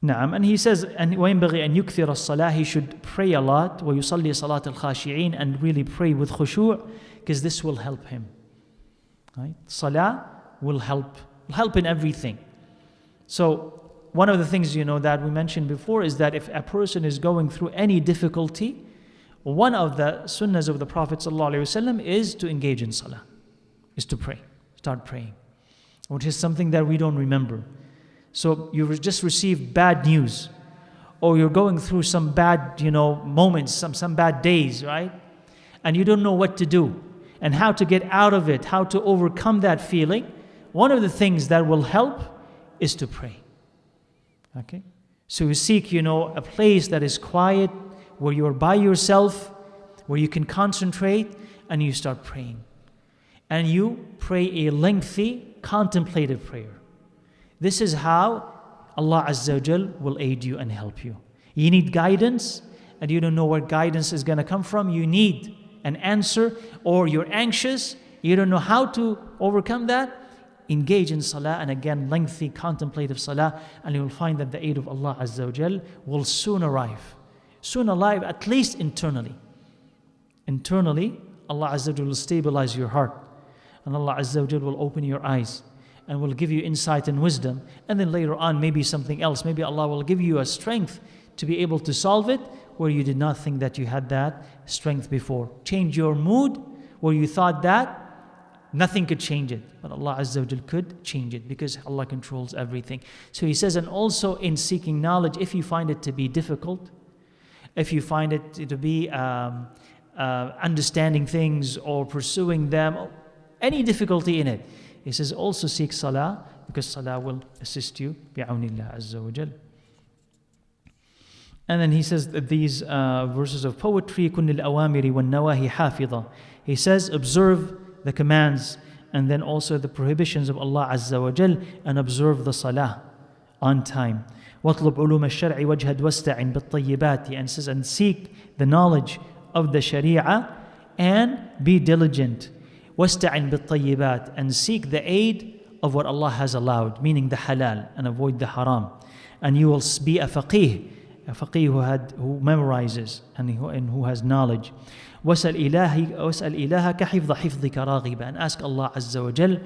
And he says, وَيَنْبَغِي أَنْ يُكْثِرَ الصَّلَاةِ, he should pray a lot, وَيُصَلِّي صَلَاةَ الْخَاشِعِينَ, and really pray with khushu', because this will help him. Right? Salah will help in everything. So one of the things that we mentioned before is that if a person is going through any difficulty, one of the sunnahs of the Prophet ﷺ is to engage in salah, is to pray, start praying, which is something that we don't remember. So you've just received bad news, or you're going through some bad, moments, some bad days, right? And you don't know what to do and how to get out of it, how to overcome that feeling. One of the things that will help is to pray. Okay? So you seek, a place that is quiet, where you're by yourself, where you can concentrate, and you start praying. And you pray a lengthy, contemplative prayer. This is how Allah Azza wa Jal will aid you and help you. You need guidance, and you don't know where guidance is going to come from. You need an answer, or you're anxious, you don't know how to overcome that. Engage in salah, and again, lengthy contemplative salah, and you will find that the aid of Allah Azza wa Jal will soon arrive. Soon arrive, at least internally. Internally, Allah Azza wa Jal will stabilize your heart, and Allah Azza wa Jal will open your eyes, and will give you insight and wisdom. And then later on, maybe something else. Maybe Allah will give you a strength to be able to solve it where you did not think that you had that strength before. Change your mood where you thought that nothing could change it, but Allah Azza wa Jal could change it because Allah controls everything. So he says, and also in seeking knowledge, if you find it to be difficult, if you find it to be understanding things or pursuing them, any difficulty in it, he says also seek salah, because salah will assist you bi'awnillah Azza wa Jal. And then he says that these verses of poetry, كُنِّ الْأَوَامِرِ وَالنَّوَاهِ حَافِظًا. He says, observe the commands and then also the prohibitions of Allah Azza wa Jal, and observe the salah on time. وَاطْلُبْ عُلُومَ الشَّرْعِ وَاجْهَدْ وَاسْتَعِنْ بِالطَّيِّبَاتِ. And says, and seek the knowledge of the Sharia and be diligent. وَاسْتَعِنْ بِالطَّيِّبَاتِ. And seek the aid of what Allah has allowed, meaning the halal, and avoid the haram. And you will be a faqih who memorizes and who has knowledge. وَاسْأَلْ إِلَهَكَ حِفْظَ حِفْظِكَ رَاغِبًا. And ask Allah Azza wa Jal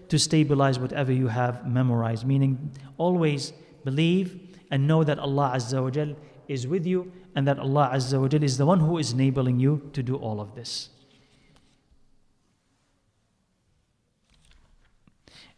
to stabilize whatever you have memorized, meaning always believe and know that Allah Azza wa Jal is with you, and that Allah Azza wa Jal is the one who is enabling you to do all of this.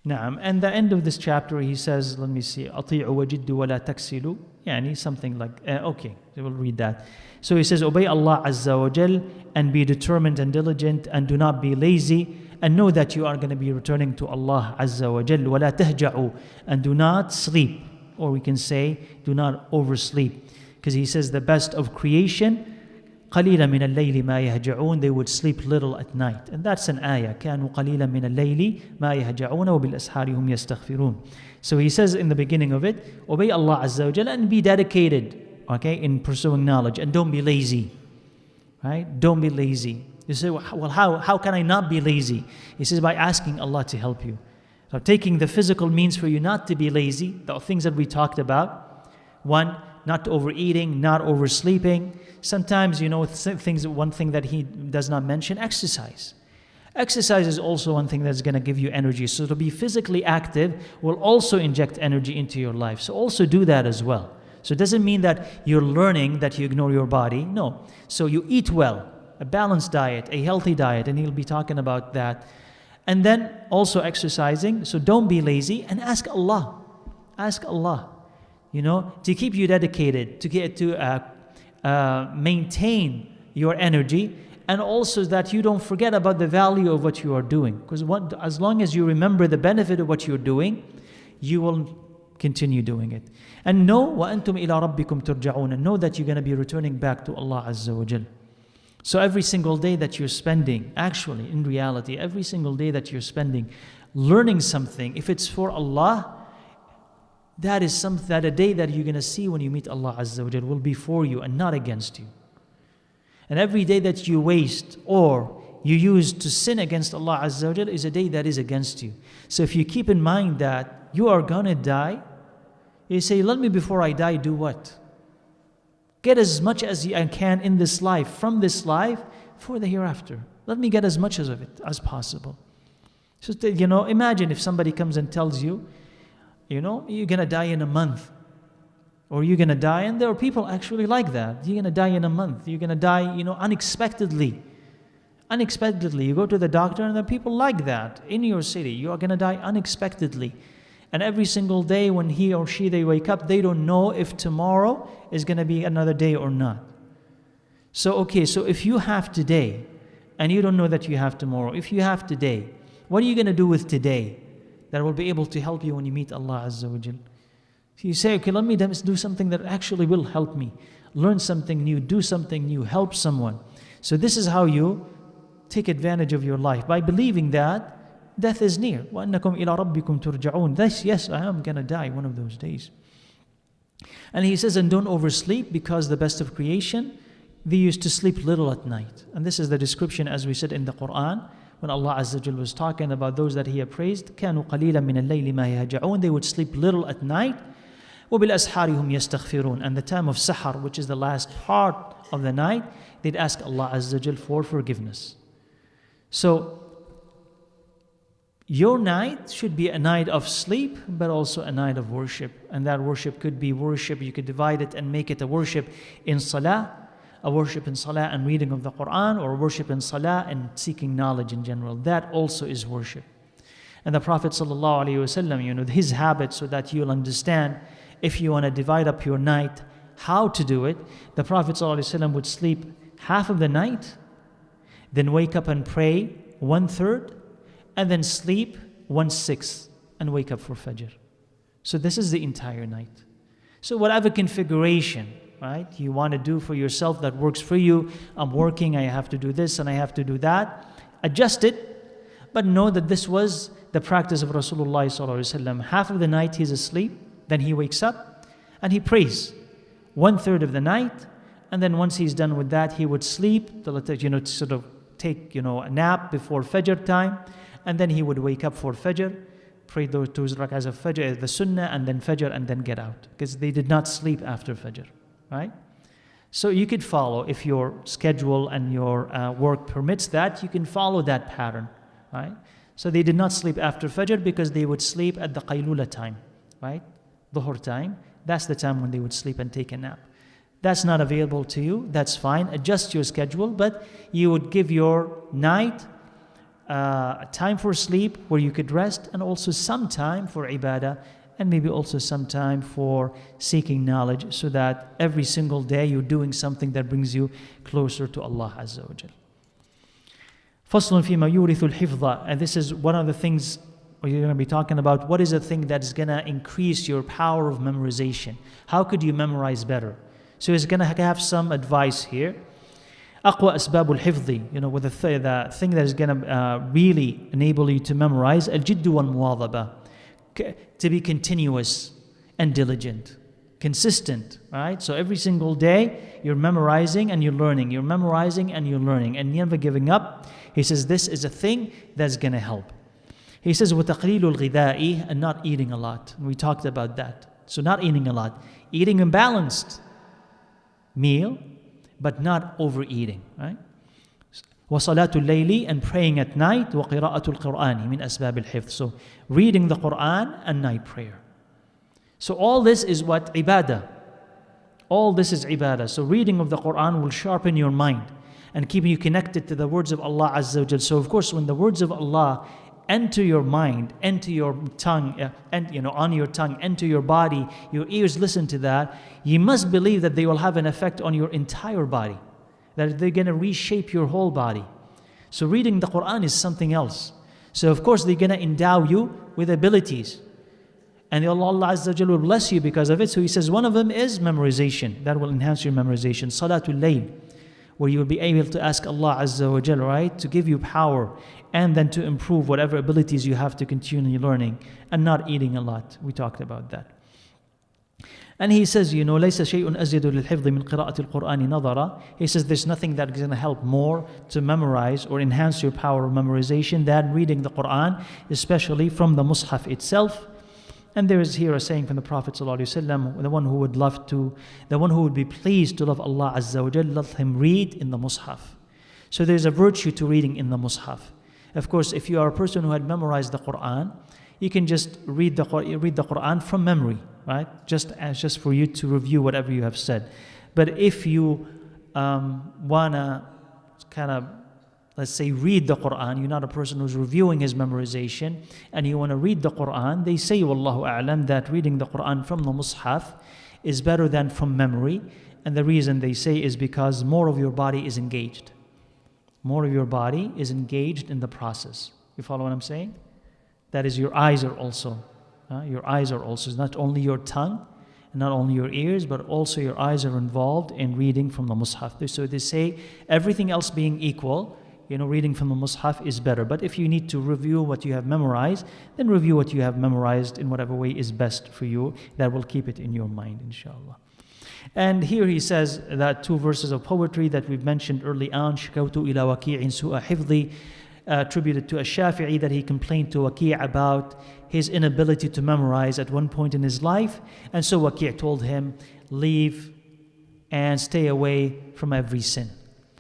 Naam, and the end of this chapter he says, let me see, أطيعوا وجدوا ولا تكسلوا, يعني something like, okay, so we'll read that. So he says, obey Allah Azza wa Jal and be determined and diligent and do not be lazy, and know that you are going to be returning to Allah Azza wa Jal. ولا تهجعوا, and do not sleep, or we can say do not oversleep, because he says the best of creation, قليلا من الليل ما يهجعون, they would sleep little at night. And that's an ayah, كانوا قليلا من الليل ما يهجعون وبالأسحار هم يستغفرون. So he says in the beginning of it, obey Allah Azza wa Jalla and be dedicated, okay, in pursuing knowledge, and don't be lazy, right? Don't be lazy. You say, well, how can I not be lazy? He says, by asking Allah to help you. So taking the physical means for you not to be lazy, the things that we talked about. One, not overeating, not oversleeping. Sometimes, one thing that he does not mention, exercise. Exercise is also one thing that's going to give you energy. So to be physically active will also inject energy into your life. So also do that as well. So it doesn't mean that you're learning that you ignore your body. No. So you eat well, a balanced diet, a healthy diet, and he'll be talking about that. And then also exercising. So don't be lazy, and ask Allah. Ask Allah, to keep you dedicated, to maintain your energy, and also that you don't forget about the value of what you are doing. Because as long as you remember the benefit of what you're doing, you will continue doing it. And know, وَأَنْتُمْ إِلَىٰ رَبِّكُمْ تُرْجَعُونَ, and know that you're going to be returning back to Allah Azza wa Jal. So every single day that you're spending, actually, in reality, every single day that you're spending learning something, if it's for Allah, that is something that a day that you're going to see when you meet Allah Azza wa Jal will be for you and not against you. And every day that you waste or you use to sin against Allah Azza wa Jal is a day that is against you. So if you keep in mind that you are going to die, you say, let me before I die do what? Get as much as I can in this life, from this life, for the hereafter. Let me get as much of it as possible. So, imagine if somebody comes and tells you, you're going to die in a month. Or you're going to die, and there are people actually like that. You're going to die in a month. You're going to die, unexpectedly. Unexpectedly. You go to the doctor, and there are people like that in your city. You are going to die unexpectedly. And every single day when he or she, they wake up, they don't know if tomorrow is going to be another day or not. So if you have today, and you don't know that you have tomorrow, if you have today, what are you going to do with today that will be able to help you when you meet Allah Azza wa Jal? So you say, okay, let me do something that actually will help me. Learn something new, do something new, help someone. So this is how you take advantage of your life, by believing that death is near. وَأَنَّكُمْ إِلَىٰ رَبِّكُمْ تُرْجَعُونَ. Yes, I am going to die one of those days. And he says, and don't oversleep, because the best of creation, they used to sleep little at night. And this is the description, as we said in the Quran, when Allah Azza wa Jal was talking about those that He appraised. كَانُوا قَلِيلًا مِنَ اللَّيْلِ مَا يَهْجَعُونَ. They would sleep little at night. وَبِالْأَسْحَارِ هُمْ يَسْتَغْفِرُونَ. And the time of Sahar, which is the last part of the night, they'd ask Allah Azza wa Jal for forgiveness. So, Your night should be a night of sleep, but also a night of worship. And that worship could be worship, you could divide it and make it a worship in salah, a worship in salah and reading of the Quran, or worship in salah and seeking knowledge in general. That also is worship. And the Prophet ﷺ, his habit, so that you'll understand, if you want to divide up your night, how to do it, the Prophet ﷺ would sleep half of the night, then wake up and pray 1/3, and then sleep 1/6 and wake up for Fajr. So this is the entire night. So whatever configuration, right, you want to do for yourself that works for you, I'm working, I have to do this and I have to do that, adjust it, but know that this was the practice of Rasulullah ﷺ. Half of the night he's asleep, then he wakes up and he prays 1/3 of the night, and then once he's done with that, he would sleep, to sort of take a nap before Fajr time, and then he would wake up for Fajr, pray those 2 rak'ahs of Fajr, the Sunnah, and then Fajr, and then get out, because they did not sleep after Fajr, right? So you could follow, if your schedule and your work permits that, you can follow that pattern, right? So they did not sleep after Fajr because they would sleep at the Qaylula time, right? Dhuhr time, that's the time when they would sleep and take a nap. That's not available to you, that's fine, adjust your schedule, but you would give your night a time for sleep where you could rest, and also some time for ibadah, and maybe also some time for seeking knowledge, so that every single day you're doing something that brings you closer to Allah Azza wa Jal. فصل فيما يورث الحفظ, and this is one of the things you're going to be talking about. What is the thing that is going to increase your power of memorization? How could you memorize better? So he's going to have some advice here. أقوى أسباب الحفظ, with the thing that is going to really enable you to memorize, الجد والمواظبة, to be continuous and diligent, consistent, right? So every single day you're memorizing and you're learning, you're memorizing and you're learning, and never giving up. He says this is a thing that's going to help. He says وتقليل الغذاء, and not eating a lot. And we talked about that. So not eating a lot, eating a balanced meal, but not overeating, right? وصلاة الليل, and praying at night. وقراءة القرآن من أسباب الحفظ. So reading the Quran and night prayer. So all this is what? Ibadah. All this is ibadah. So reading of the Quran will sharpen your mind and keep you connected to the words of Allah Azza wa Jal. So of course, when the words of Allah enter your mind, enter your tongue, and on your tongue, enter your body, your ears listen to that, you must believe that they will have an effect on your entire body, that they're going to reshape your whole body. So reading the Quran is something else. So of course they're going to endow you with abilities, and Allah Azza wa Jalla will bless you because of it. So he says one of them is memorization. That will enhance your memorization. Salatul Layl, where you will be able to ask Allah Azza wa Jalla, right, to give you power, and then to improve whatever abilities you have to continue learning, and not eating a lot. We talked about that. And he says, ليس شيء أزيد للحفظ من قراءة القرآن نظرا. He says there's nothing that's going to help more to memorize or enhance your power of memorization than reading the Quran, especially from the Mus'haf itself. And there is here a saying from the Prophet ﷺ, the one who would be pleased to love Allah Azza wa Jalla, let him read in the Mus'haf. So there's a virtue to reading in the Mus'haf. Of course, if you are a person who had memorized the Quran, you can just read the Quran from memory, right? Just for you to review whatever you have said. But if you wanna kind of, let's say, read the Quran, you're not a person who's reviewing his memorization, and you want to read the Quran, they say, Wallahu A'lam, that reading the Quran from the Mus'haf is better than from memory. And the reason they say is because more of your body is engaged. More of your body is engaged in the process. You follow what I'm saying? That is, your eyes are also. Your eyes are also. It's not only your tongue, and not only your ears, but also your eyes are involved in reading from the Mus'haf. So they say, everything else being equal, reading from the Mus'haf is better. But if you need to review what you have memorized, then review what you have memorized in whatever way is best for you. That will keep it in your mind, inshallah. And here he says that 2 verses of poetry that we've mentioned early on, شكوت إلى وكيع سوء حفظي, attributed to Ash-Shafi'i, that he complained to Waki' about his inability to memorize at one point in his life. And so Waki' told him, leave and stay away from every sin.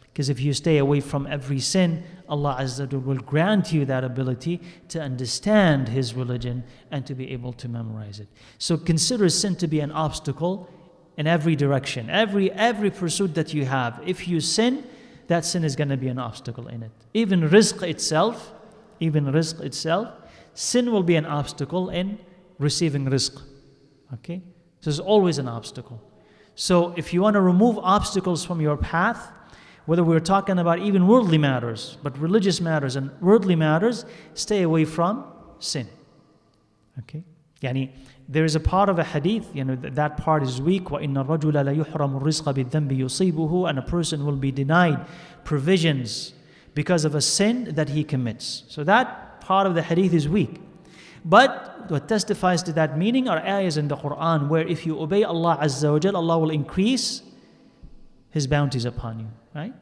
Because if you stay away from every sin, Allah Azza wa Jal will grant you that ability to understand His religion and to be able to memorize it. So consider sin to be an obstacle in every direction. Every pursuit that you have, if you sin, that sin is going to be an obstacle in it. Even rizq itself, sin will be an obstacle in receiving rizq. Okay? So there's always an obstacle. So if you want to remove obstacles from your path, whether we're talking about even worldly matters, but religious matters and worldly matters, stay away from sin. Okay? Yani, there is a part of a hadith, that part is weak. وَإِنَّ الرَّجُلَ لَيُحْرَمُ الرِّزْقَ بِالذَّنْبِ يُصِيبُهُ, and a person will be denied provisions because of a sin that he commits. So that part of the hadith is weak. But what testifies to that meaning are ayahs in the Quran where if you obey Allah Azza wa Jal, Allah will increase His bounties upon you, right?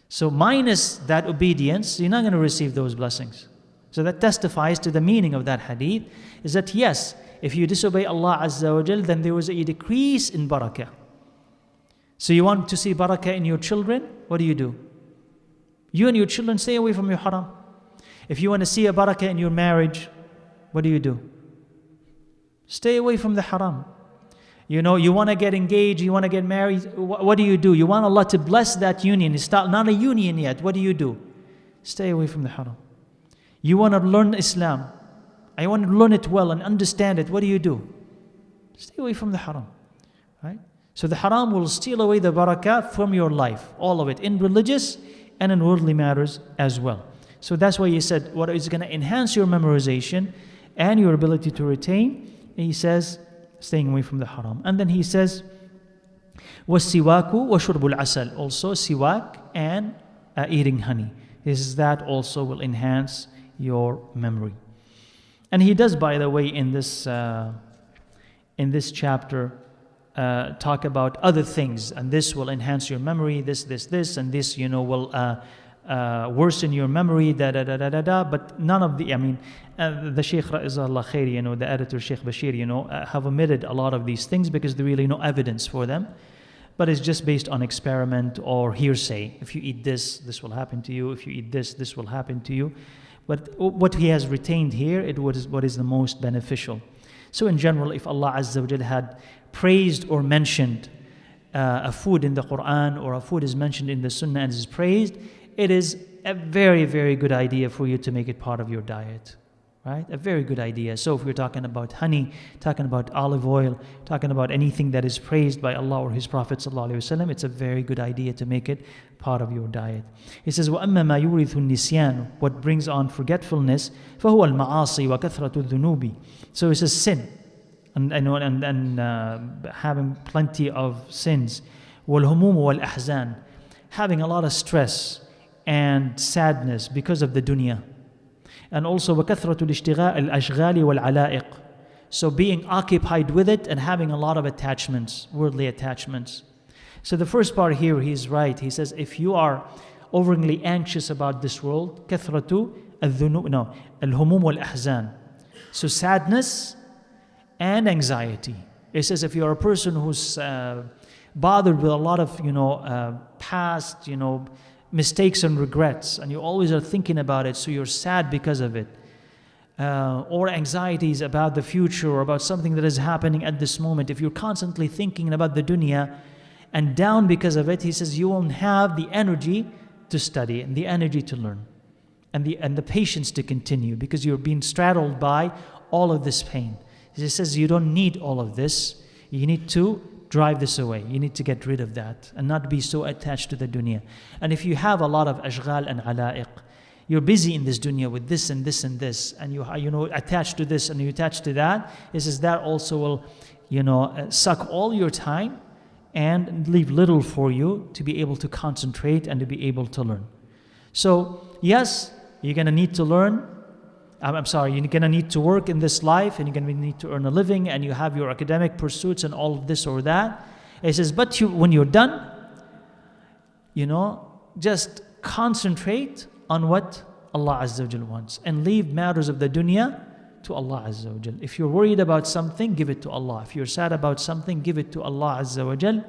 So minus that obedience, you're not going to receive those blessings. So that testifies to the meaning of that hadith, is that yes, if you disobey Allah Azza wa Jal, then there was a decrease in barakah. So you want to see barakah in your children, what do? You and your children stay away from your haram. If you want to see a barakah in your marriage, what do? Stay away from the haram. You want to get engaged, you want to get married, what do? You want Allah to bless that union. It's not a union yet. What do? Stay away from the haram. You want to learn Islam. I want to learn it well and understand it. What do? Stay away from the haram. Right? So the haram will steal away the barakah from your life. All of it. In religious and in worldly matters as well. So that's why he said, what is going to enhance your memorization and your ability to retain? And he says, staying away from the haram. And then he says, وَالسِّوَاكُ وَشُرْبُ الْعَسَلِ, also siwak and eating honey. That also will enhance your memory. And he does, by the way, in this chapter, talk about other things, and this will enhance your memory, this, and this, will worsen your memory, but none of the, the Shaykh Ra'izallah Khairi, the editor Shaykh Bashir, have omitted a lot of these things because there really no evidence for them, but it's just based on experiment or hearsay. If you eat this, this will happen to you. If you eat this, this will happen to you. But what he has retained here, what is the most beneficial. So in general, if Allah Azza wa Jal had praised or mentioned a food in the Quran, or a food is mentioned in the Sunnah and is praised, it is a very, very good idea for you to make it part of your diet, right? A very good idea. So if we're talking about honey, talking about olive oil, talking about anything that is praised by Allah or His Prophet ﷺ, it's a very good idea to make it part of your diet. He says, وَأَمَّا مَا يُورِثُ النِّسْيَانُ, what brings on forgetfulness, فَهُوَ الْمَعَاصِي وَكَثْرَةُ الذُّنُوبِ. So it says sin, and having plenty of sins. وَالْهُمُومُ وَالْأَحْزَانِ, having a lot of stress and sadness because of the dunya. And also وَكَثْرَةُ الْأَشْغَالِ وَالْعَلَائِقِ, so being occupied with it and having a lot of attachments, worldly attachments. So the first part here, he's right. He says, if you are overly anxious about this world, كَثْرَةُ الْهُمُومُ وَالْأَحْزَانِ, so sadness and anxiety. It says if you're a person who's bothered with a lot of past mistakes and regrets, and you always are thinking about it, so you're sad because of it, or anxieties about the future or about something that is happening at this moment, if you're constantly thinking about the dunya and down because of it, he says you won't have the energy to study and the energy to learn and the patience to continue, because you're being straddled by all of this pain. He says you don't need all of this. You need to drive this away. You need to get rid of that and not be so attached to the dunya. And if you have a lot of ashghal and ala'iq, you're busy in this dunya with this and this and this, and you attached to this and you attach to that, he says that also will suck all your time and leave little for you to be able to concentrate and to be able to learn. So yes, you're going to need to learn. You're going to need to work in this life, and you're going to need to earn a living, and you have your academic pursuits and all of this or that. He says, but when you're done, just concentrate on what Allah Azza wa Jal wants, and leave matters of the dunya to Allah Azza wa Jal. If you're worried about something, give it to Allah. If you're sad about something, give it to Allah Azza wa Jal,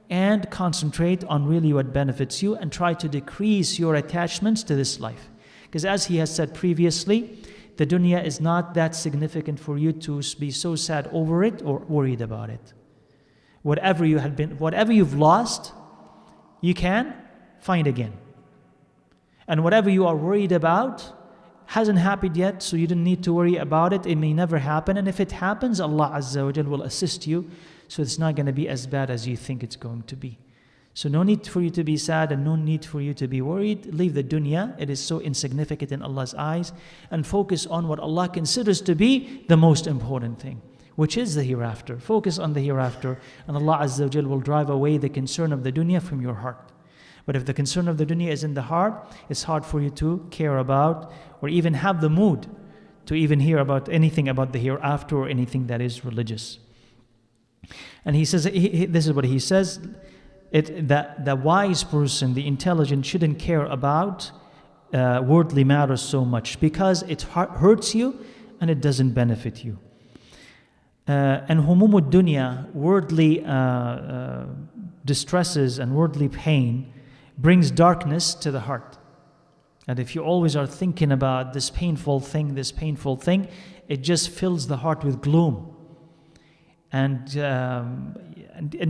and concentrate on really what benefits you, and try to decrease your attachments to this life. Because as he has said previously, the dunya is not that significant for you to be so sad over it or worried about it. Whatever you've lost, you can find again. And whatever you are worried about hasn't happened yet, so you don't need to worry about it. It may never happen. And if it happens, Allah Azza wa Jal will assist you, so it's not going to be as bad as you think it's going to be. So no need for you to be sad and no need for you to be worried. Leave the dunya. It is so insignificant in Allah's eyes. And focus on what Allah considers to be the most important thing, which is the hereafter. Focus on the hereafter, and Allah Azza wa Jal will drive away the concern of the dunya from your heart. But if the concern of the dunya is in the heart, it's hard for you to care about or even have the mood to even hear about anything about the hereafter or anything that is religious. And he says, this is what he says, that the wise person, the intelligent, shouldn't care about worldly matters so much, because it hurts you and it doesn't benefit you. And humumud dunya, worldly distresses and worldly pain, brings darkness to the heart. And if you always are thinking about this painful thing, it just fills the heart with gloom. And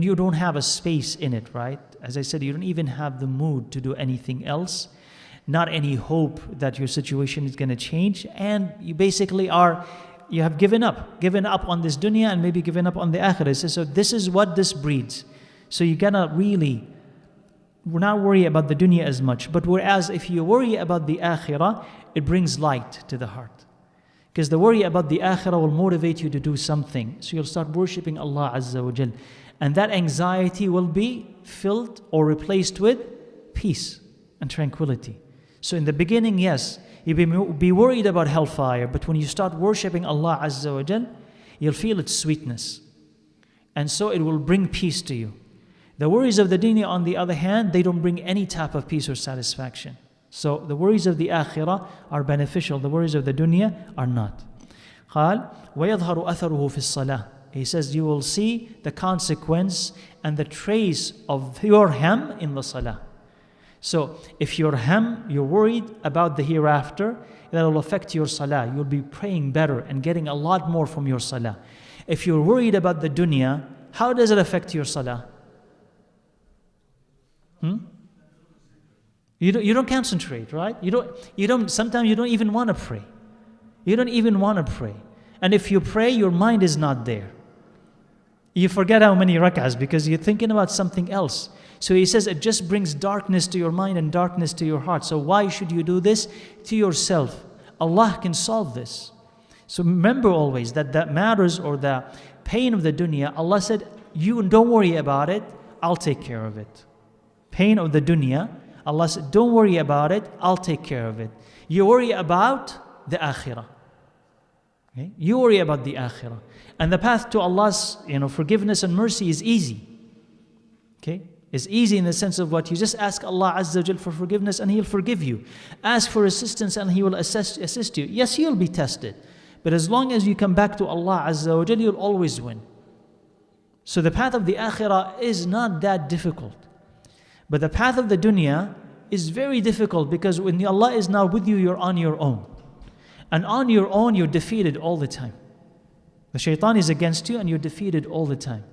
you don't have a space in it, right? As I said, you don't even have the mood to do anything else, not any hope that your situation is going to change, and you basically you have given up on this dunya and maybe given up on the akhirah. So this is what this breeds. So you cannot really not worry about the dunya as much. But whereas if you worry about the akhirah, it brings light to the heart. Because the worry about the akhirah will motivate you to do something. So you'll start worshipping Allah Azza wa Jal. And that anxiety will be filled or replaced with peace and tranquility. So in the beginning, yes, you'll be worried about hellfire. But when you start worshipping Allah Azza wa Jal, you'll feel its sweetness. And so it will bring peace to you. The worries of the dunya, on the other hand, they don't bring any type of peace or satisfaction. So the worries of the akhirah are beneficial. The worries of the dunya are not. قال ويظهر أثره في الصلاة. He says you will see the consequence and the trace of your hem in the salah. So if you're worried about the hereafter, that will affect your salah. You'll be praying better and getting a lot more from your salah. If you're worried about the dunya, how does it affect your salah? You don't concentrate, right? Sometimes you don't even want to pray. You don't even want to pray. And if you pray, your mind is not there. You forget how many rak'ahs because you're thinking about something else. So he says it just brings darkness to your mind and darkness to your heart. So why should you do this to yourself? Allah can solve this. So remember always that matters or the pain of the dunya, Allah said, you don't worry about it, I'll take care of it. Pain of the dunya, Allah said, don't worry about it, I'll take care of it. You worry about the akhirah. Okay? You worry about the akhirah. And the path to Allah's forgiveness and mercy is easy. Okay? It's easy in the sense of what you just ask Allah Azza wa Jal for forgiveness and He'll forgive you. Ask for assistance and He will assist you. Yes, you'll be tested. But as long as you come back to Allah Azza wa Jal, you'll always win. So the path of the akhirah is not that difficult. But the path of the dunya is very difficult because when Allah is not with you, you're on your own. And on your own, you're defeated all the time. The shaitan is against you and you're defeated all the time.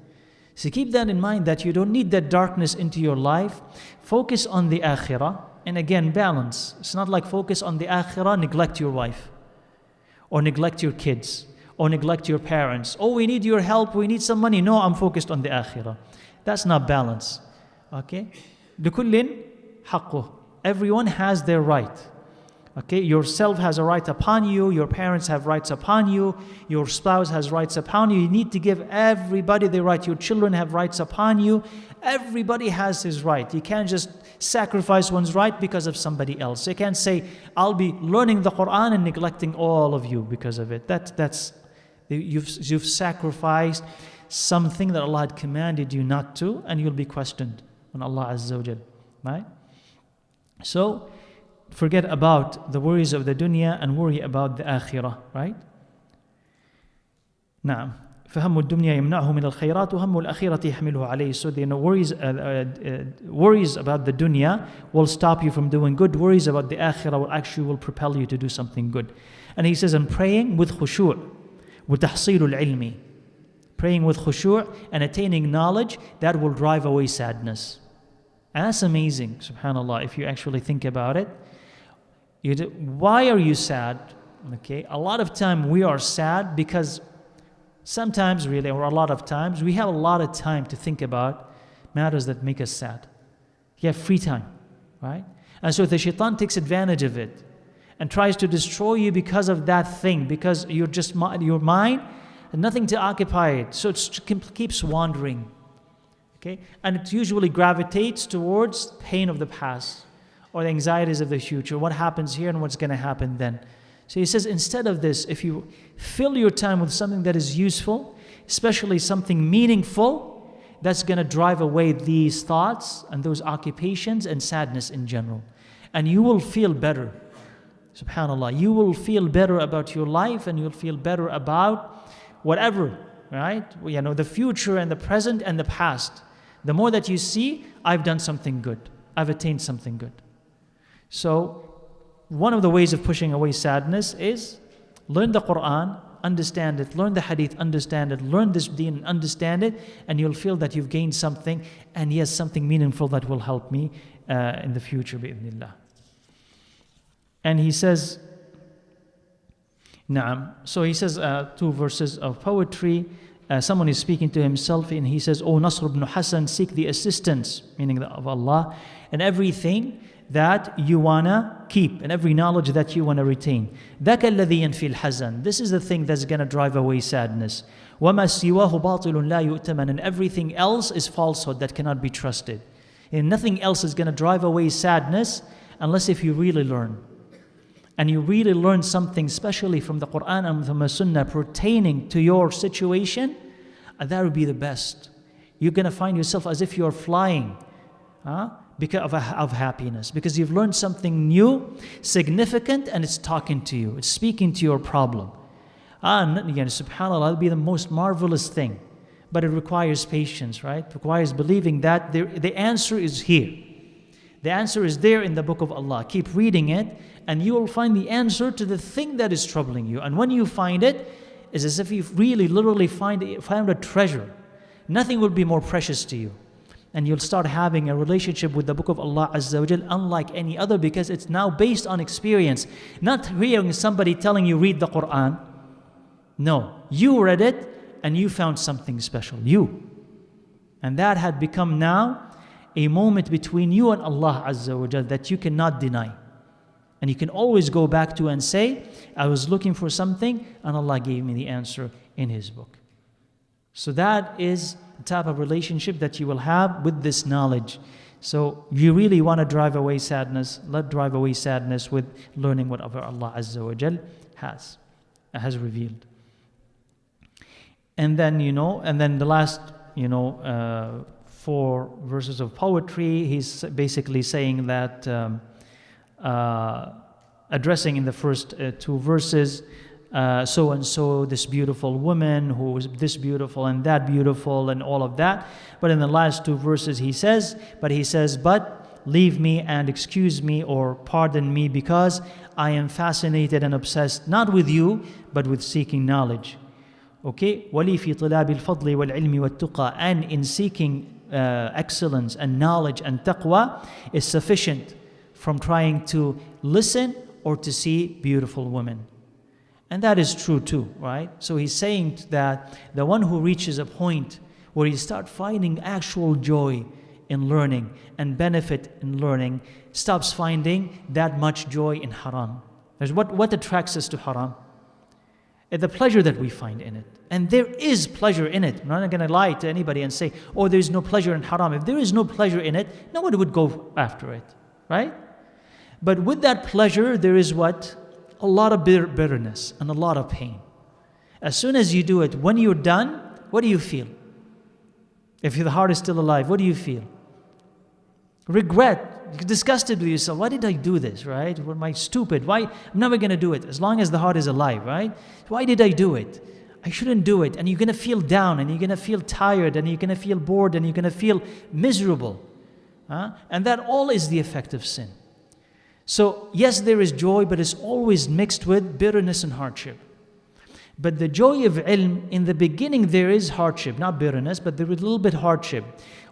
So keep that in mind that you don't need that darkness into your life. Focus on the akhirah. And again, balance. It's not like focus on the akhirah, neglect your wife. Or neglect your kids. Or neglect your parents. Oh, we need your help, we need some money. No, I'm focused on the akhirah. That's not balance. Okay? لِكُلٍّ حَقُّهُ. Everyone has their right. Okay, yourself has a right upon you, your parents have rights upon you, your spouse has rights upon you. You need to give everybody their right. Your children have rights upon you. Everybody has his right. You can't just sacrifice one's right because of somebody else. You can't say, I'll be learning the Quran and neglecting all of you because of it. You've sacrificed something that Allah had commanded you not to, and you'll be questioned on Allah Azza wa Jal. Right? So, forget about the worries of the dunya and worry about the akhirah, right? Now, فهم الدنيا يمنعه من الخيرات وهم الأخيرة يحمله عليه. So worries about the dunya will stop you from doing good. Worries about the akhirah will propel you to do something good. And he says, and praying with khushu', وتحصيل العلم. Praying with khushu' and attaining knowledge, that will drive away sadness. And that's amazing, subhanAllah, if you actually think about it. Why are you sad? Okay, a lot of time we are sad because sometimes really, or a lot of times, we have a lot of time to think about matters that make us sad. You have free time, right? And so the shaitan takes advantage of it and tries to destroy you because of that thing, because your mind has nothing to occupy it. So it keeps wandering, okay? And it usually gravitates towards pain of the past or the anxieties of the future, what happens here and what's going to happen then. So he says, instead of this, if you fill your time with something that is useful, especially something meaningful, that's going to drive away these thoughts and those occupations and sadness in general. And you will feel better. SubhanAllah. You will feel better about your life and you'll feel better about whatever, right? You know, the future and the present and the past. The more that you see, I've done something good. I've attained something good. So, one of the ways of pushing away sadness is learn the Quran, understand it, learn the Hadith, understand it, learn this deen, understand it, and you'll feel that you've gained something, and yes, something meaningful that will help me in the future, bi'idhnillah. And he says, Naam. So he says 2 verses of poetry. Someone is speaking to himself, and he says, O Nasr ibn Hassan, seek the assistance, meaning of Allah, and everything that you wanna keep and every knowledge that you wanna retain. ذاك الذي ينفي الحزن. This is the thing that's gonna drive away sadness. وما سواه باطل لا يؤتمن. And everything else is falsehood that cannot be trusted. And nothing else is gonna drive away sadness unless if you really learn. And you really learn something, especially from the Quran and from the Sunnah, pertaining to your situation, and that would be the best. You're gonna find yourself as if you're flying. Because of happiness, because you've learned something new, significant, and it's talking to you, it's speaking to your problem. And again, subhanAllah, that'll be the most marvelous thing, but it requires patience, right? It requires believing that the answer is here. The answer is there in the book of Allah. Keep reading it, and you will find the answer to the thing that is troubling you. And when you find it, it's as if you really, literally found a treasure. Nothing will be more precious to you. And you'll start having a relationship with the book of Allah Azza wa Jal unlike any other, because it's now based on experience. Not hearing somebody telling you read the Quran. No, you read it and you found something special. You. And that had become now a moment between you and Allah Azza wa Jal that you cannot deny. And you can always go back to and say, I was looking for something and Allah gave me the answer in His book. So that is the type of relationship that you will have with this knowledge. So you really want to drive away sadness, drive away sadness with learning whatever Allah Azza wa Jal has revealed. And then, the last, 4 verses of poetry, he's basically saying that, addressing in the first 2 verses, so and so, this beautiful woman who is this beautiful and that beautiful and all of that. But in the last 2 verses he says, but leave me and excuse me or pardon me, because I am fascinated and obsessed not with you but with seeking knowledge. Okay? وَلِي فِي طِلَابِ الْفَضْلِ وَالْعِلْمِ وَالتُّقَى. And in seeking excellence and knowledge and taqwa is sufficient from trying to listen or to see beautiful women. And that is true too, right? So he's saying that the one who reaches a point where he starts finding actual joy in learning and benefit in learning, stops finding that much joy in haram. There's what attracts us to haram? The pleasure that we find in it. And there is pleasure in it. I'm not going to lie to anybody and say, oh, there's no pleasure in haram. If there is no pleasure in it, nobody would go after it, right? But with that pleasure, there is what? A lot of bitterness and a lot of pain. As soon as you do it, when you're done, what do you feel? If the heart is still alive, what do you feel? Regret. You're disgusted with yourself. Why did I do this, right? Am I stupid? Why? I'm never going to do it. As long as the heart is alive, right? Why did I do it? I shouldn't do it. And you're going to feel down, and you're going to feel tired, and you're going to feel bored, and you're going to feel miserable. And that all is the effect of sin. So yes, there is joy, but it's always mixed with bitterness and hardship. But the joy of ilm, in the beginning there is hardship, not bitterness, but there is a little bit hardship.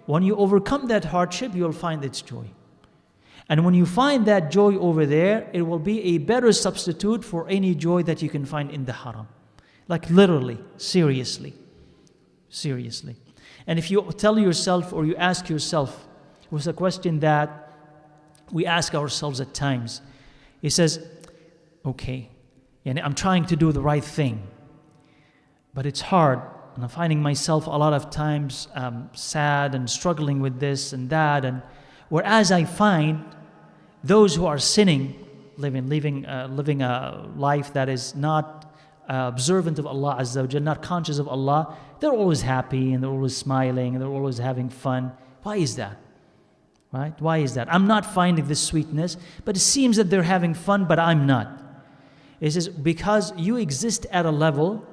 When you overcome that hardship, you'll find its joy. And when you find that joy over there, it will be a better substitute for any joy that you can find in the haram. Like literally, seriously. Seriously. And if you tell yourself or you ask yourself, it was a question that we ask ourselves at times. It says, okay, I'm trying to do the right thing, but it's hard. And I'm finding myself a lot of times sad and struggling with this and that. And whereas I find those who are sinning, living a life that is not observant of Allah Azza wa Jal, not conscious of Allah, they're always happy and they're always smiling and they're always having fun. Why is that? Right? Why is that? I'm not finding this sweetness, but it seems that they're having fun, but I'm not. It says, because you exist at a level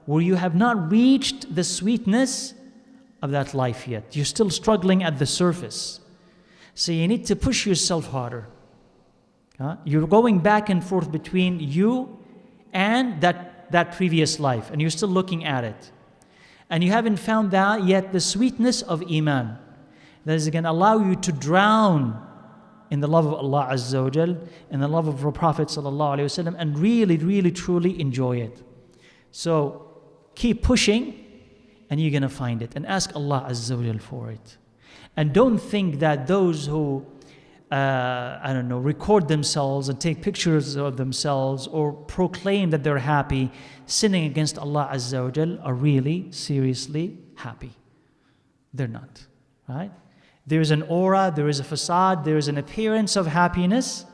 where you have not reached the sweetness of that life yet. You're still struggling at the surface. So you need to push yourself harder. You're going back and forth between you and that previous life, and you're still looking at it. And you haven't found that yet, the sweetness of Iman. That is going to allow you to drown in the love of Allah Azza wa Jal, in the love of the Prophet Sallallahu Alaihi Wasallam, and really, really, truly enjoy it. So keep pushing, and you're going to find it. And ask Allah Azza wa Jal for it. And don't think that those who, record themselves and take pictures of themselves or proclaim that they're happy, sinning against Allah Azza wa Jal, are really, seriously happy. They're not, right? There is an aura, there is a facade, there is an appearance of happiness,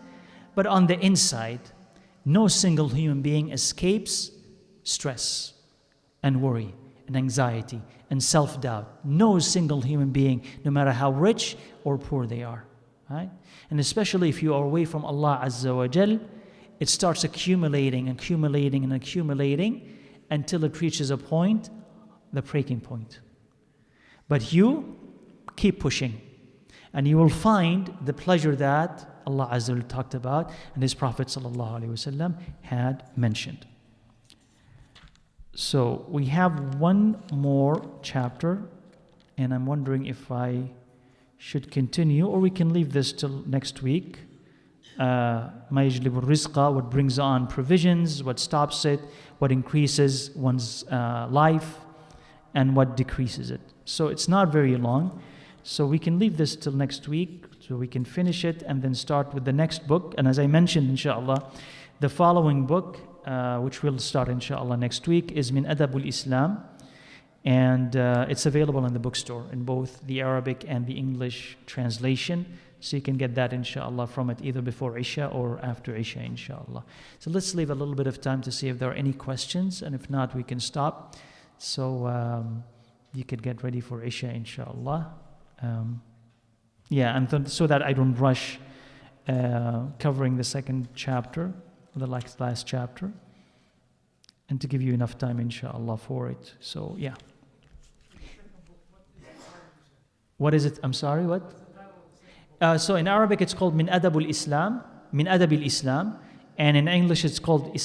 but on the inside, no single human being escapes stress and worry and anxiety and self-doubt. No single human being, no matter how rich or poor they are, right? And especially if you are away from Allah Azza wa Jal, it starts accumulating until it reaches a point, the breaking point. But you keep pushing, and you will find the pleasure that Allah Azza wa Jal talked about and His Prophet Sallallahu Alaihi Wasallam had mentioned. So we have one more chapter, and I'm wondering if I should continue or we can leave this till next week. Ma yajlibu rizqa, what brings on provisions, what stops it, what increases one's life, and what decreases it. So it's not very long. So we can leave this till next week, so we can finish it and then start with the next book. And as I mentioned, inshallah, the following book, which we'll start inshallah next week, is Min Adabul Islam. And it's available in the bookstore in both the Arabic and the English translation. So you can get that inshallah from it either before Isha or after Isha inshallah. So let's leave a little bit of time to see if there are any questions, and if not, we can stop. So you could get ready for Isha inshallah. So that I don't rush covering the second chapter, the last chapter, and to give you enough time inshallah for it. So yeah. What is it? I'm sorry, what? So in Arabic it's called Min Adabul Islam, Min Adabil Islam, and in English it's called